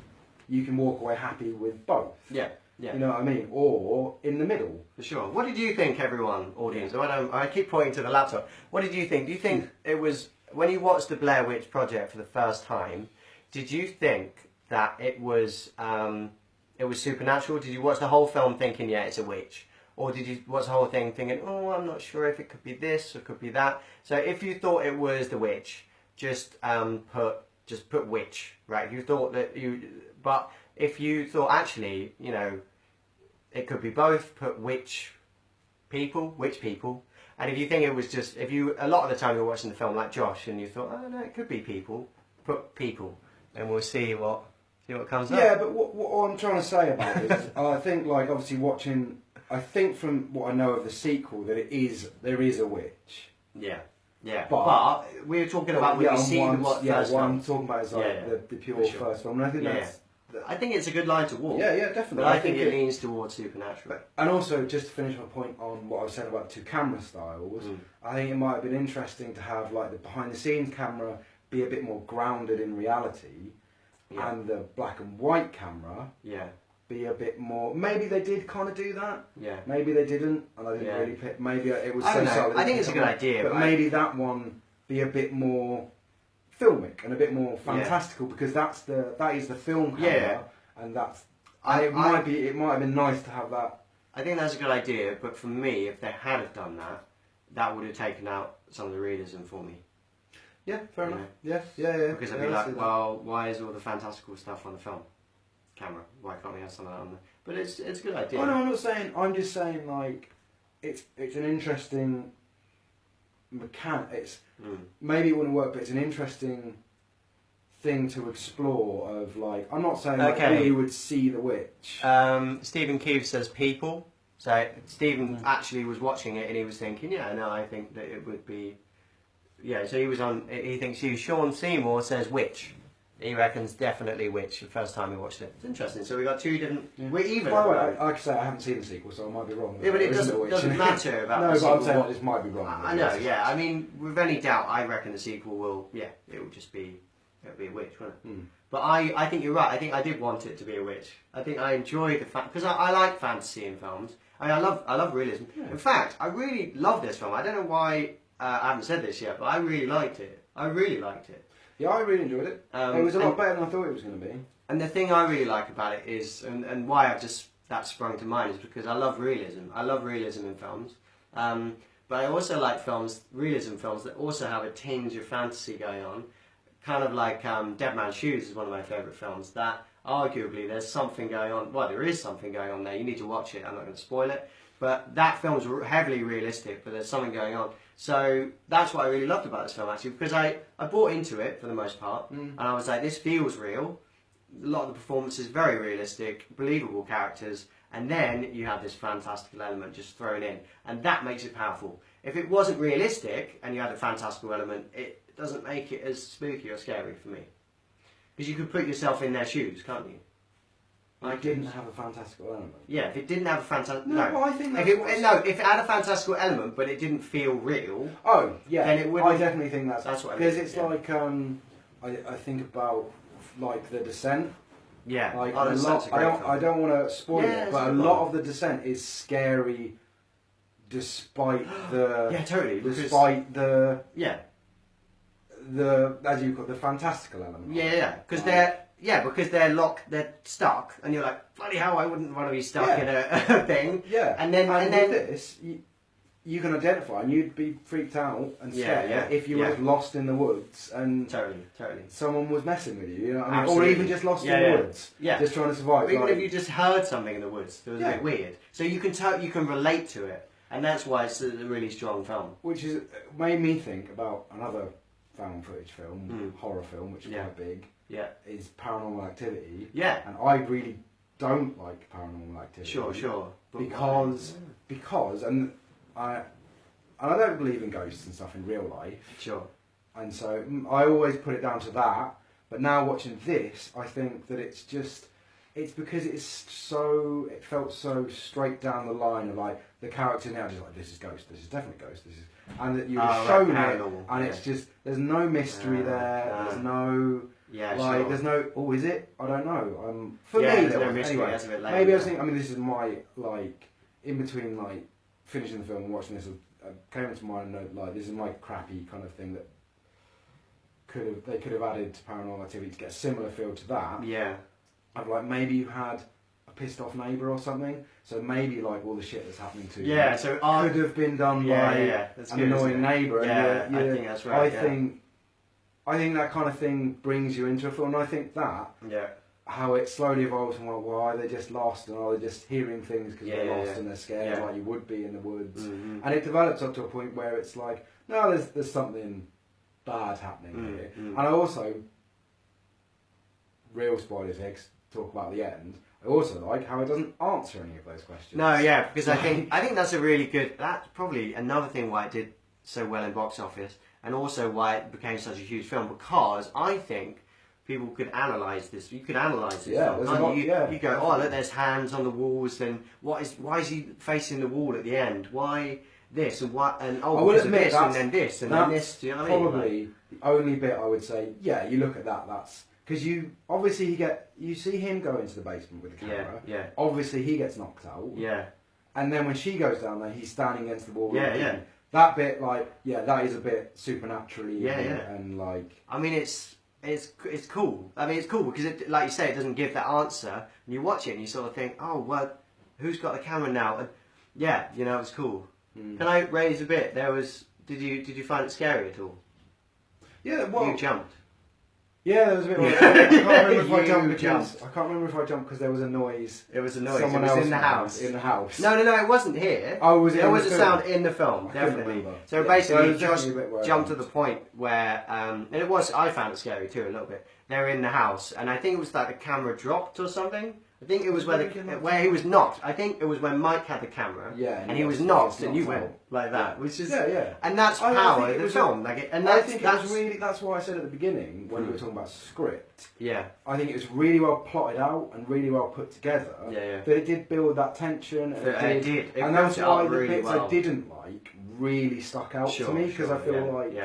you can walk away happy with both. Yeah. Yeah. You know what I mean? Or in the middle. For sure. What did you think, everyone, audience? I keep pointing to the laptop. What did you think? Do you think it was, when you watched the Blair Witch Project for the first time, did you think that it was supernatural? Did you watch the whole film thinking, yeah, it's a witch? Or did you watch the whole thing thinking, oh, I'm not sure if it could be this or could be that? So if you thought it was the witch, just put witch, right? You thought that but if you thought, actually, you know, it could be both, put witch people. And if you think it was just, a lot of the time you're watching the film like Josh, and you thought, oh no, it could be people, put people, and we'll see what comes up. Yeah, but what I'm trying to say about it is, I think like obviously watching, I think from what I know of the sequel that there is a witch. Yeah. Yeah, but we're talking about when you see what first what film. I'm talking about is like the pure first film, and I think I think it's a good line to walk. Yeah, definitely. But I think it leans towards supernatural. And also, just to finish my point on what I was saying about the two camera styles, I think it might have been interesting to have like the behind-the-scenes camera be a bit more grounded in reality, and the black and white camera be a bit more. Maybe they did kind of do that. Yeah. Maybe they didn't, and I didn't really pick. Maybe it was. I don't know. I think it's a good idea, but maybe that one be a bit more filmic and a bit more fantastical because that is the film camera, and that's. It might have been nice to have that. I think that's a good idea, but for me, if they had have done that, that would have taken out some of the realism for me. Yeah, fair enough. Yeah. Because I'd be like, well, why is all the fantastical stuff on the film camera? Why can't we have some of that on the... But it's a good idea. Oh no, I'm not saying... I'm just saying, like, it's an interesting mechanic. Maybe it wouldn't work, but it's an interesting thing to explore of, like... I'm not saying that we would see the witch. Stephen Keefe says people. So Stephen actually was watching it and he was thinking, I think that it would be... Yeah, so he thinks Sean Seymour says witch. He reckons definitely witch the first time we watched it. It's interesting. So we got two different... We're even. By the way, like I say, I haven't seen the sequel, so I might be wrong. Yeah, but it doesn't matter about the sequel. No, but I'm saying I just might be wrong. I know, yeah. I mean, with any doubt, I reckon the sequel will... Yeah, it will just be... It'll be a witch, won't it? But I think you're right. I think I did want it to be a witch. I think I enjoy the fact... Because I like fantasy in films. I love realism. Yeah. In fact, I really love this film. I don't know why... I haven't said this yet, but I really liked it. Yeah, I really enjoyed it. It was a lot better than I thought it was going to be. And the thing I really like about it is, and why that sprung to mind is because I love realism. I love realism in films. But I also like realism films that also have a tinge of fantasy going on. Kind of like Dead Man's Shoes is one of my favourite films. That arguably there's something going on. Well, there is something going on there. You need to watch it. I'm not going to spoil it. But that film's heavily realistic, but there's something going on. So that's what I really loved about this film, actually, because I bought into it for the most part, and I was like, this feels real. A lot of the performances very realistic, believable characters, and then you have this fantastical element just thrown in, and that makes it powerful. If it wasn't realistic and you had a fantastical element, it doesn't make it as spooky or scary for me. Because you could put yourself in their shoes, can't you? It didn't have a fantastical element. Yeah, if it didn't have a fantastical... No, I think that's... if it had a fantastical element, but it didn't feel real... Oh, yeah. Then it would. I definitely think that's what I mean. Because it's like, I think about, like, The Descent. Yeah. Like, I don't want to spoil it, but a lot of The Descent is scary despite the... Yeah, totally. Despite the... Yeah. As you call it, the fantastical element. Yeah, because they're stuck, and you're like, bloody hell, I wouldn't want to be stuck in a thing. Yeah, and then with this, you can identify, and you'd be freaked out and scared if you were lost in the woods and totally someone was messing with you, you know what I mean? Or even just lost in the woods, just trying to survive. Or even if you just heard something in the woods that was a bit weird, so you can relate to it, and that's why it's a really strong film. Which made me think about another found footage film, horror film, which is quite big. Yeah, is Paranormal Activity. Yeah, and I really don't like Paranormal Activity. Sure. Because I don't believe in ghosts and stuff in real life. Sure. And so I always put it down to that. But now watching this, I think that it's because it felt so straight down the line of like the character now just like this is ghost, this is definitely ghost, this is, and that you're shown it, and it's just there's no mystery there. There's no. Yeah, like, there's no, is it? I don't know. For me, there's no mystery. Anyway, That's a bit lame, maybe I was thinking, I mean, this is my, like, in between, like, finishing the film and watching this, came into mind, like, this is my crappy kind of thing that they could have added to Paranormal Activity to get a similar feel to that. Yeah. I'd like, maybe you had a pissed off neighbour or something, so maybe, like, all the shit that's happening to you could have been done by an annoying neighbour. Yeah, I think that's right. I think that kind of thing brings you into a film, and I think that how it slowly evolves from, well, why are they just lost, and are they just hearing things because they're lost yeah. and they're scared, Yeah. like you would be in the woods. Mm-hmm. And it develops up to a point where it's like, no, there's something bad happening here. And I also, real spoilers here, 'cause talk about the end. I also like how it doesn't answer any of those questions. No, yeah, because I think that's a really good. That's probably another thing why it did so well in box office, and also why it became such a huge film. Because I think people could analyse this. You could analyse this. Yeah, film, there's a lot, you go, oh look, there's hands on the walls. Then why is he facing the wall at the end? Why this and what? And I will because of admit this and then this and then this. Do you know what I mean? Probably the only bit I would say, yeah, you look at that. That's because you obviously you see him go into the basement with the camera. Yeah. Obviously he gets knocked out. Yeah. And then when she goes down there, he's standing against the wall. Yeah. That bit, like, yeah, that is a bit supernaturally. Yeah. And like, I mean, it's cool. I mean, it's cool because, like you say, it doesn't give that answer. And you watch it and you sort of think, oh, well, who's got the camera now? And yeah, you know, it's cool. Can I raise a bit? Did you find it scary at all? Yeah, well, You jumped. Yeah, there was a bit. I can't remember if I You jumped because jumped. I can't remember if I jumped because there was a noise. It was a noise. Someone it was else in the house. In the house. No, it wasn't here. Oh, was it? There in was the a film? sound in the film, I couldn't definitely. remember. So Yeah. basically, So it was Josh definitely a bit where I jumped to jumped. the point where, and it was. I found it scary too, a little bit. They're in the house, and I think it was like the camera dropped or something. I think it was where he was knocked. I think it was when Mike had the camera, Yeah, and he was knocked, and you went like that, which is and that's I power think of it the was film. I think it was really. That's why I said at the beginning when we were talking about script. Yeah. I think it was really well plotted out and really well put together. Yeah. That it did build that tension. And It did. It and built that's it why up the really bits well. I didn't like really stuck out to me because I feel like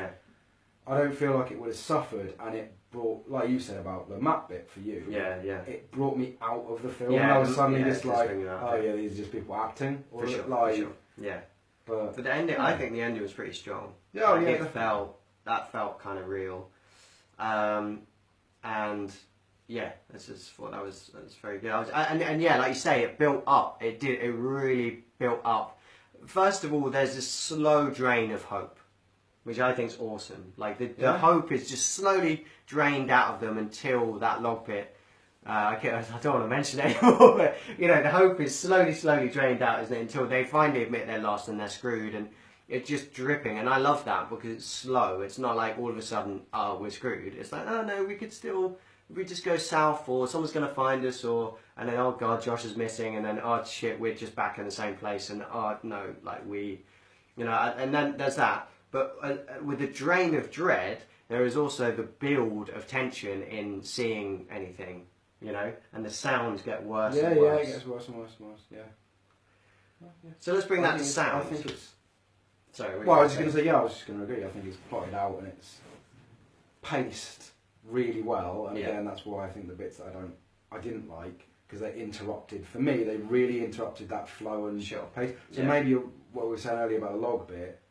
I don't feel like it would have suffered, and it brought, like you said about the map bit for you. Yeah. It brought me out of the film. Yeah, and I was suddenly yeah, just just like, bring you out, oh yeah. yeah, these are just people acting. Or For sure. like, For sure. Yeah. But the ending, I think the ending was pretty strong. Yeah, Like, yeah, it felt kind of real, and yeah, I just thought that's very good. And yeah, like you say, it built up. It really built up. First of all, there's this slow drain of hope, which I think is awesome. Like the hope is just slowly drained out of them until that log pit. I don't want to mention it anymore, but you know, the hope is slowly drained out, isn't it? Until they finally admit they're lost and they're screwed, and it's just dripping. And I love that because it's slow. It's not like all of a sudden, oh, we're screwed. It's like, oh no, we could still, if we just go south, or someone's going to find us, and then oh god, Josh is missing, and then oh shit, we're just back in the same place, and oh no, like we, you know, and then there's that. But with the drain of dread, there is also the build of tension in seeing anything. You know, and the sounds get worse and worse. Yeah, it gets worse and worse and worse, yeah. So let's bring that to sound. I think it's... Sorry. Well, I was just going to say, I was just going to agree. I think it's plotted out and it's paced really well. And again, that's why I think the bits that I didn't like, because they interrupted, for me, they really interrupted that flow and pace. So maybe what we were saying earlier about the log bit,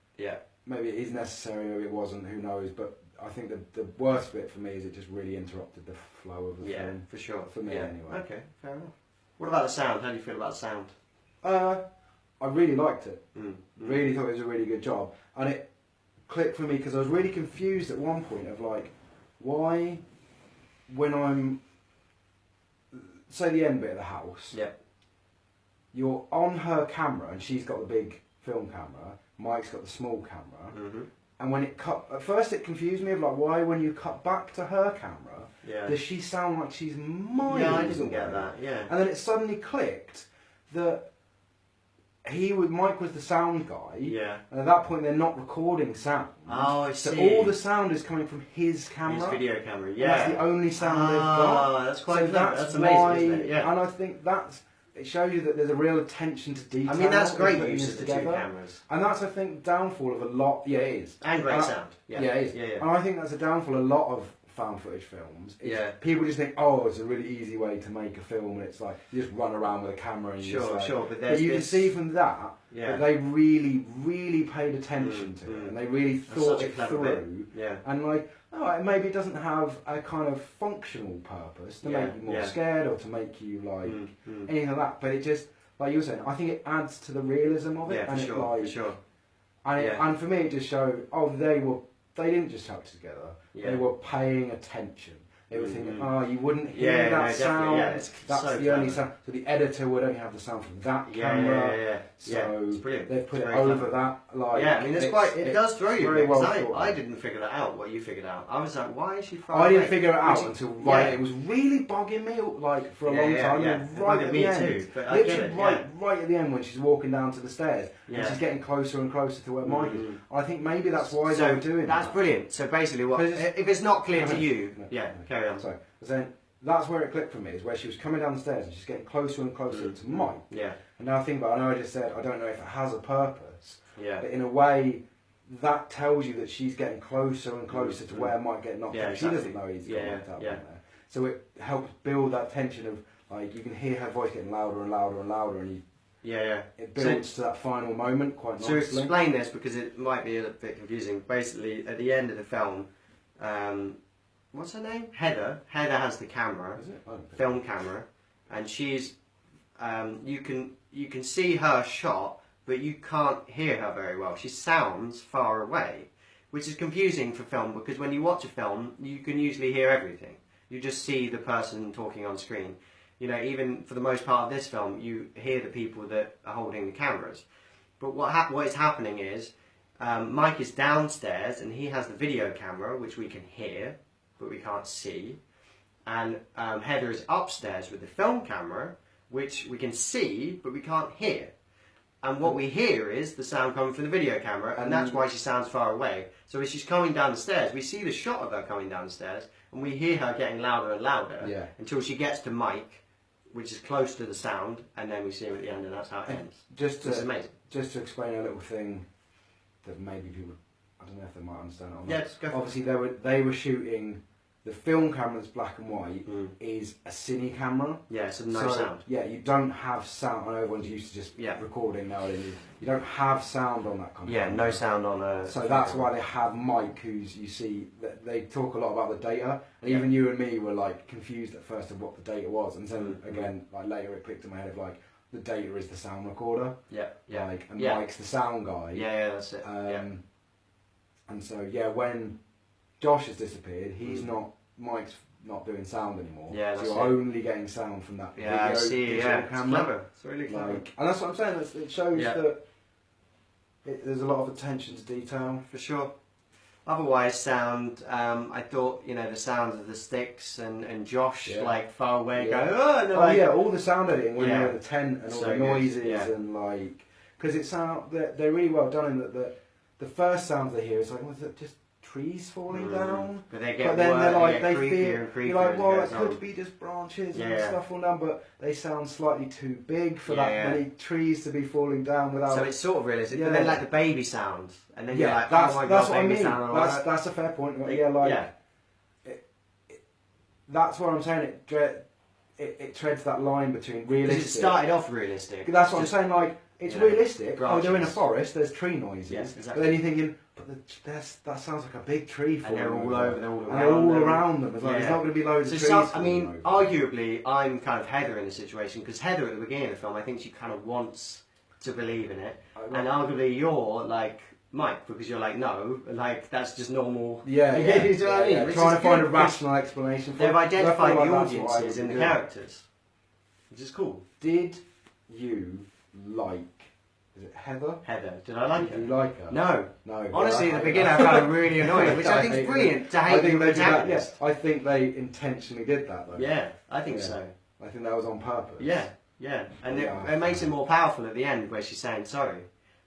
maybe it is necessary, maybe it wasn't, who knows, but I think the worst bit for me is it just really interrupted the flow of the film. For sure. For me, anyway. Okay, fair enough. What about the sound? How do you feel about the sound? I really liked it. Really thought it was a really good job. And it clicked for me because I was really confused at one point of like, why, when I'm, say the end bit of the house, you're on her camera and she's got the big film camera, Mike's got the small camera, and when it cut, at first it confused me of like, why when you cut back to her camera, does she sound like she's miles I didn't away? get that, And then it suddenly clicked that Mike was the sound guy, and at that point they're not recording sound. Oh, I see. So all the sound is coming from his camera. His video camera, And that's the only sound they've got. That's quite so clever. That's amazing, why, isn't it? Yeah. And I think it shows you that there's a real attention to detail. I mean, that's great putting use this of the two cameras. And that's, I think, downfall of a lot. Yeah, it is. And great sound. Yeah, it is. Yeah. And I think that's a downfall of a lot of found footage films. People just think, oh, it's a really easy way to make a film, and it's like you just run around with a camera and but you can see from that that they really, really paid attention to it, and they really thought it through. And like, maybe it doesn't have a kind of functional purpose to make you more scared or to make you like anything like that, but it just, like you were saying, I think it adds to the realism of it. And for me, it just showed, they didn't just shout together. They were paying attention. they were thinking, oh, you wouldn't hear that definitely, sound. yeah, it's That's so the only clever. sound. So the editor would only have the sound from that camera. Yeah. So It's brilliant. they've put It's it very over clever. that. Like, Yeah, I mean, it does throw you. very Because well thought I out. didn't figure that out. What you figured out, I was like, why is she far I away? didn't figure it out Which- until yeah. it was really bugging me like for a long time. Yeah. And It right bugged at me the end, too, but I get literally it, right at the end when she's walking down to the stairs and Yeah. she's getting closer and closer to where Mike is. I think maybe that's why So they were doing that's that. brilliant. So basically, what 'Cause if it's not clear to you? No, Yeah, no. carry on. Sorry, I was saying that's where it clicked for me. Is where she was coming down the stairs and she's getting closer and closer to Mike. Yeah, And now I think about, I know I just said I don't know if it has a purpose, yeah. but in a way that tells you that she's getting closer and closer to where Mike get knocked Yeah, out. exactly. She doesn't know he's got knocked out yeah. from there. So it helps build that tension of like you can hear her voice getting louder and louder and louder, and Yeah. it builds to that final moment quite So nicely. explain this because it might be a bit confusing. Basically, at the end of the film, what's her name? Heather. Heather has the camera, Is it? I don't think- film camera, and she's. You can see her shot, but you can't hear her very well. She sounds far away, which is confusing for film because when you watch a film, you can usually hear everything. You just see the person talking on screen. You know, even for the most part of this film, you hear the people that are holding the cameras. But what is happening is Mike is downstairs and he has the video camera, which we can hear, but we can't see. And Heather is upstairs with the film camera, which we can see, but we can't hear. And what we hear is the sound coming from the video camera, and that's why she sounds far away. So as she's coming down the stairs, we see the shot of her coming down the stairs, and we hear her getting louder and louder until she gets to Mike, which is close to the sound, and then we see him at the end, and that's how it ends. It's amazing. Just to explain a little thing that maybe people, I don't know if they might understand it or not. Yeah, just go. Obviously, they were shooting. The film camera that's black and white is a cine camera. Yeah, so no sound. Yeah, you don't have sound. I know everyone's used to just recording nowadays. You don't have sound on that kind of camera. No sound on a... So that's why they have Mike, who's, you see, they talk a lot about the data. And even you and me were like confused at first of what the data was. And then again, like later it clicked in my head of like, the data is the sound recorder. Like, and Mike's the sound guy. Yeah, that's it. And so, when Josh has disappeared, Mike's not doing sound anymore. Yeah, so that's you're it. only getting sound from that Yeah, I see. visual It's camera. clever. It's really clever. And that's what I'm saying. It shows that there's a lot of attention to detail. For sure. Otherwise, sound, I thought, the sounds of the sticks and Josh, like, far away going, All the sound editing when you're in the tent and all So the good, noises and, like... Because they're really well done in that the first sounds they hear is like, was it just trees falling down? But they get then they're like, they they creepier feel, and creepier. you're like, well, as it it goes could on. be just branches and Yeah. stuff falling down, but they sound slightly too big for that many trees to be falling down without... So it's sort of realistic, but then like the baby sound, and then you're like, that's, oh my that's god, what I baby mean. sound. And all that. That's a fair point. That's what I'm saying. It treads that line between realistic. Because it started off realistic. That's what I'm saying. Like it's realistic. branches. They're in a forest. There's tree noises. Yes, exactly. But then you're thinking, that sounds like a big tree And falling they're all over. over, they're all And around they're all them. around them. It's like, there's not going to be loads of trees. I mean, falling over. arguably, I'm kind of Heather in the situation because Heather at the beginning of the film, I think she kind of wants to believe in it, and arguably you're like Mike because you're like, no, like that's just normal. Yeah, you know what I mean? Which Trying is to find a good, rational explanation for They've it. identified I the feel like that's what I audiences would in the do. characters, which is cool. Did you like? Is it Heather? Heather, did I like Did her? you like her? No. No. Honestly, yeah, at the beginning I found it really annoying, which I think is hate brilliant to I hate think the they did that, protagonist. I think they intentionally did that though. Yeah, I think Yeah. so. I think that was on purpose. Yeah, and it makes it more powerful at the end where she's saying sorry,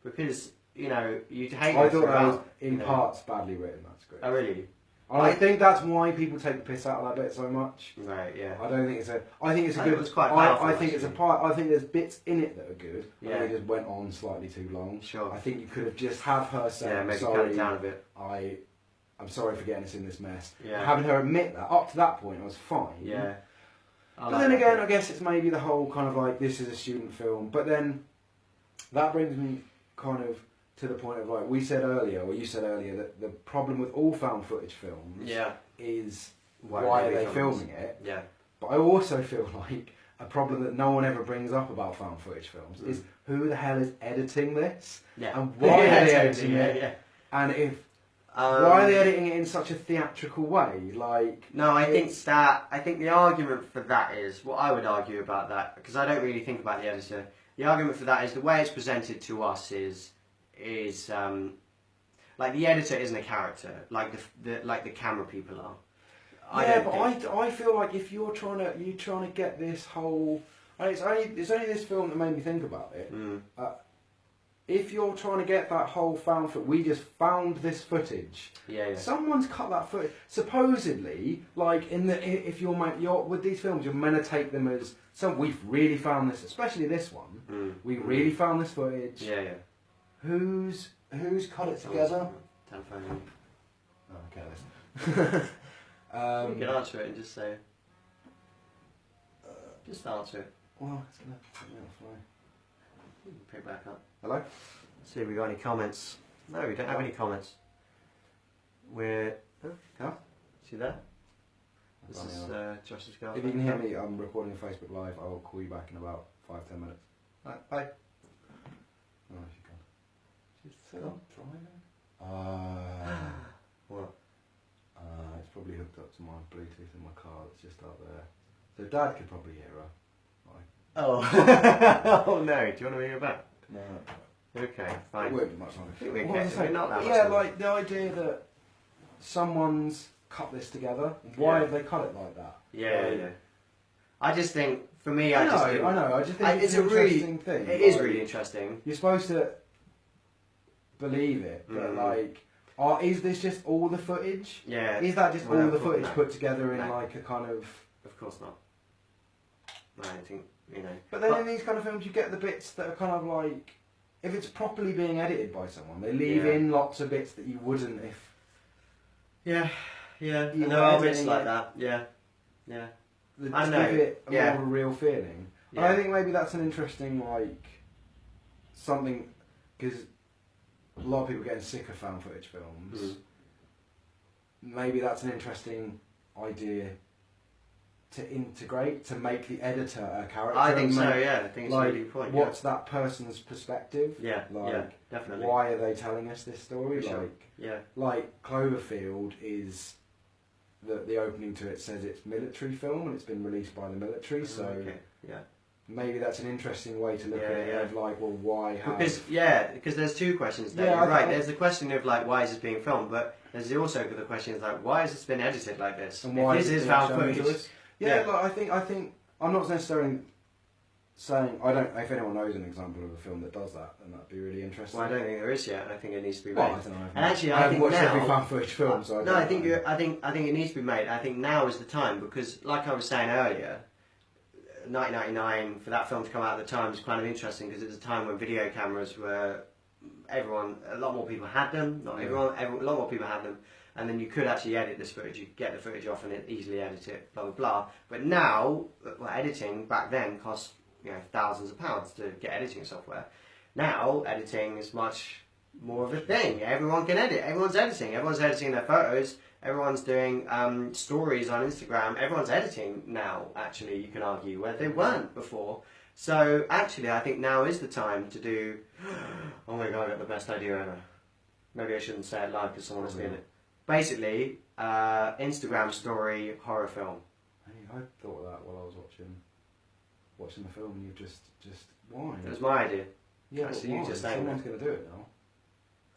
because you'd hate. I her thought that was throughout, in parts badly written. That script. Oh really? I think that's why people take the piss out of that bit so much. Right. Yeah. I don't think it's a. I think it's a I good. thought it was quite powerful, I think it's a actually. part. I think there's bits in it that are good. Yeah. They just went on slightly too long. Sure. I think you could have just have her say, Yeah, maybe cut "Sorry, it down a bit. I'm sorry for getting us in this mess." Yeah. Having her admit that up to that point, I was fine. Yeah. But then again, I guess it's maybe the whole kind of like this is a student film. But then that brings me kind of to the point of like you said earlier, that the problem with all found footage films is why are they filming it? Yeah. But I also feel like a problem that no one ever brings up about found footage films is who the hell is editing this? Yeah. And why are they totally, editing it? Yeah. And if Why are they editing it in such a theatrical way? Like, no, I think the argument for that is what I would argue about that, because I don't really think about the editor. The argument for that is the way it's presented to us is like the editor isn't a character, like the camera people are. I feel like if you're trying to get this whole, it's only this film that made me think about it. If you're trying to get that whole found footage, we just found this footage. Yeah. Someone's cut that footage. Supposedly, like if you're with these films, you're meant to take them as we've really found this, especially this one. We really found this footage. Yeah. Who's cut it together? Telephone. Oh, okay, listen. You can answer it and just say. Just answer it. Well, it's gonna put me on the fly. Pick it back up. Hello? See if we got any comments. No, we don't have any comments. We're... Oh, Huh? See that? This is Josh's girlfriend. If you can hear me, I'm recording a Facebook Live. I will call you back in about 5-10 minutes. Alright, bye. Oh, she's gone. She's still driving? What? It's probably hooked up to my Bluetooth in my car that's just out there. So Dad could probably hear her. Oh. Oh no, do you want to bring her back? No. Okay, fine. It won't be much longer. We're What was I saying? not that much Yeah, longer. like the idea that someone's cut this together. Why have they cut it like that? Yeah. I just think, for me, I just know. I just think it's an really interesting thing. It is really interesting. You're supposed to believe it, but like, is this just all the footage? Yeah. Is that just all the footage no. put together in No. like a kind of? Of course not. No, I think, you know. But then in these kind of films, you get the bits that are kind of like, if it's properly being edited by someone, they leave in lots of bits that you wouldn't if. Yeah. You No, were I'll miss editing like it. that. Yeah. That I just know. give it more Yeah. of a real feeling. And Yeah. I think maybe that's an interesting like something, because a lot of people are getting sick of found footage films. Maybe that's an interesting idea to integrate, to make the editor a character. I think and so, make, yeah. I think it's like, a really good point. what's that person's perspective? Yeah, like, definitely. why are they telling us this story? For sure. Like, Yeah. like Cloverfield is the opening to it says it's military film and it's been released by the military, so Okay. Yeah. maybe that's an interesting way to look Yeah, at it. yeah. Of like, well, why have? Because there's two questions there. Yeah, You're right. I- There's the question of like why is this being filmed, but there's also the question of like why has this been edited like this? And why If this is it found being shown footage. to us? Yeah, Yeah. like, I think I'm not necessarily saying I don't. If anyone knows an example of a film that does that, then that'd be really interesting. Well, I don't think there is yet. I think it needs to be made. Well, I don't know. And actually, I I haven't think watched now, every found footage film, so no, don't I think know. I think it needs to be made. I think now is the time because, like I was saying earlier, 1999 for that film to come out at the time was kind of interesting because it was a time when video cameras were a lot more people had them. Not everyone, a lot more people had them, and then you could actually edit this footage. You could get the footage off and easily edit it. Blah blah blah. But now, well, editing back then cost thousands of pounds to get editing software. Now editing is much more of a thing. Everyone can edit. Everyone's editing. Everyone's editing their photos. Everyone's doing stories on Instagram. Everyone's editing now, actually, you can argue, where they weren't before. So, actually, I think now is the time to do... Oh my god, I got the best idea ever. Maybe I shouldn't say it live because someone will steal it. Basically, Instagram story horror film. Hey, I thought of that while I was watching the film. You just why? It was my idea. Yeah, but So you why? just saying Someone's going to do it now.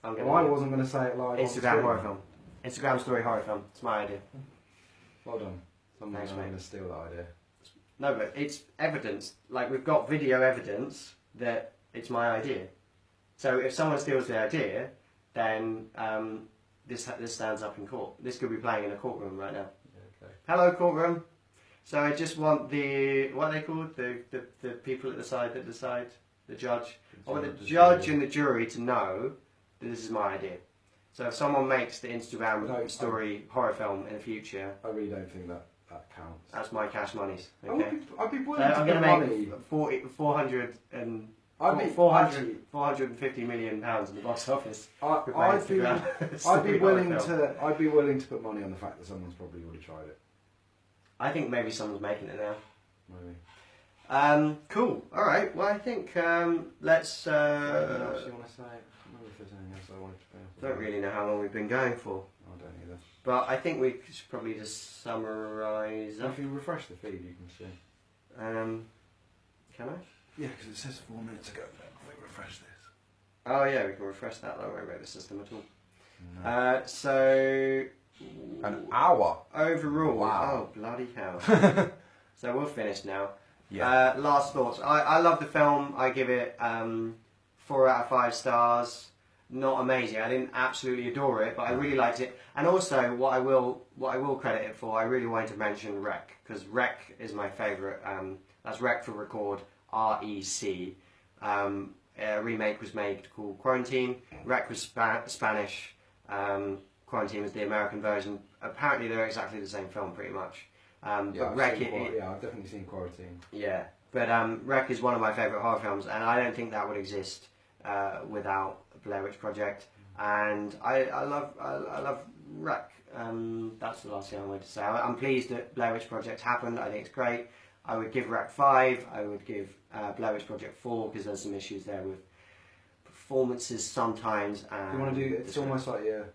I'm Well, I wasn't going to say it live. Instagram horror film. Instagram story horror film. It's my idea. Well done. Someone's Thanks, mate. going to steal that idea. No, but it's evidence. Like, we've got video evidence that it's my idea. So if someone steals the idea, then this stands up in court. This could be playing in a courtroom right now. Okay. Hello, courtroom. So I just want what are they called? The people at the side that decide, the judge. I want the judge and the jury to know that this is my idea. So if someone makes the Instagram story horror film in the future, I really don't think that counts. that's my cash monies. Okay. I'd be willing to I'm put going to money. make 450 million pounds in the box office. I'd be willing to put money on the fact that someone's probably already tried it. I think maybe someone's making it now. Maybe. Cool. All right. Well, I think let's. Anything else you want to say? I don't remember if there's anything else I wanted to say. Don't really know how long we've been going for, I don't either. but I think we should probably just summarise. If you refresh the feed, you can see. Can I? Yeah, because it says 4 minutes ago. Let me refresh this. Oh yeah, we can refresh that. Don't worry about the system at all. No. So An hour. overall, Wow. oh bloody hell! So we're finished now. Yeah. Last thoughts. I love the film. I give it 4 out of 5 stars. Not amazing. I didn't absolutely adore it, but I really liked it. And also, what I will credit it for, I really wanted to mention Rec, because Rec is my favourite. That's Rec for record. REC. A remake was made called Quarantine. Rec was Spanish. Quarantine was the American version. Apparently, they're exactly the same film, pretty much. But Rec, I've definitely seen Quarantine. yeah. But Rec is one of my favourite horror films, and I don't think that would exist without Blair Witch Project. And I love Rec. That's the last thing I wanted to say. I'm pleased that Blair Witch Project happened. I think it's great. I would give Rec 5. I would give Blair Witch Project 4 because there's some issues there with performances sometimes. And You want to do? It's almost like you're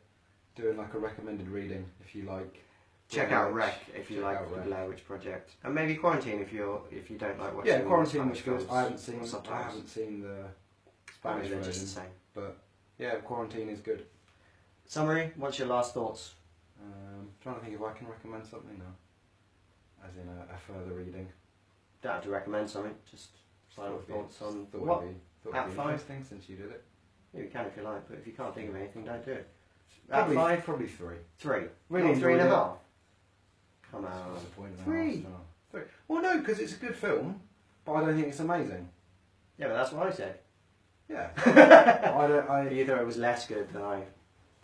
doing like a recommended reading if you like. check out Rec if you Check like out the Rec. Blair Witch Project, and maybe Quarantine if you don't like watching. Yeah, Quarantine was Spanish good. films I or haven't subtitles. seen the Apparently Spanish they're version, just the same. but yeah, Quarantine is good. Summary. What's your last thoughts? Trying to think if I can recommend something now, as in a further reading. Don't have to recommend something. Just final Thought it'd be- thoughts on thought what. it'd At be 5? interesting since you did it. Yeah, you can if you like, but if you can't think of anything, don't do it. Probably At 5, probably 3. 3. Really Not 3 and a enjoyed it. half. Come That's on. what's the point of 3. half, no. 3. Well, no, because it's a good film, but I don't think it's amazing. Yeah, but that's what I said. Yeah. I Either it was less good than I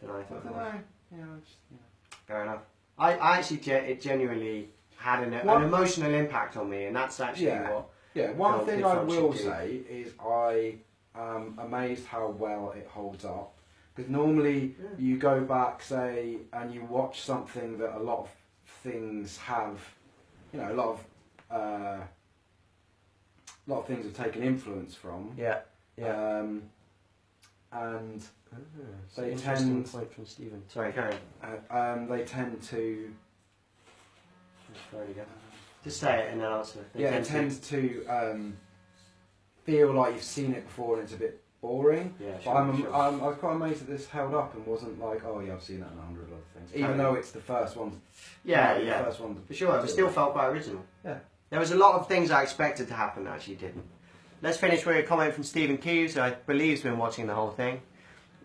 don't thought. it know. was. Yeah, just, you know. Fair enough. I actually it genuinely had an emotional impact on me, and that's actually Yeah. what. Yeah, one Well, thing good I fun will should do. say is I am amazed how well it holds up. Because normally you go back, say, and you watch something that a lot of things have, you know, a lot of things have taken influence from. Yeah. Yeah. And So they interesting tend, point from Stephen. Sorry, carry on. they tend to, There you go. Just say it and then answer. it tends to feel like you've seen it before and it's a bit boring. Yeah, But sure, I sure. was quite amazed that this held up and wasn't like, oh yeah, I've seen that in 100 other things. Even Totally. though it's the first one. Yeah, the yeah. First one. For sure, it still felt quite original. Yeah. There was a lot of things I expected to happen that actually didn't. Let's finish with a comment from Stephen Hughes, who I believe has been watching the whole thing.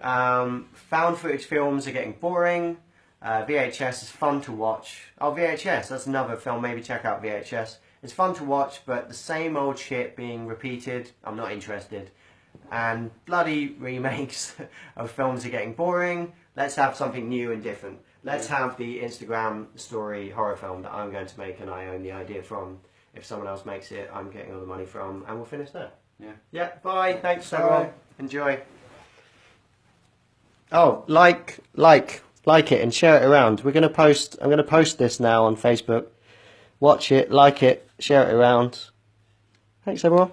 Found footage films are getting boring. VHS is fun to watch. Oh, VHS, that's another film. Maybe check out VHS. It's fun to watch, but the same old shit being repeated, I'm not interested. And bloody remakes of films are getting boring. Let's have something new and different. Let's have the Instagram story horror film that I'm going to make and I own the idea from. If someone else makes it, I'm getting all the money from, and we'll finish there. Yeah. Yeah, bye. Thanks, Bye. everyone. Enjoy. Oh, like it and share it around. I'm going to post this now on Facebook. Watch it, like it, share it around. Thanks, everyone.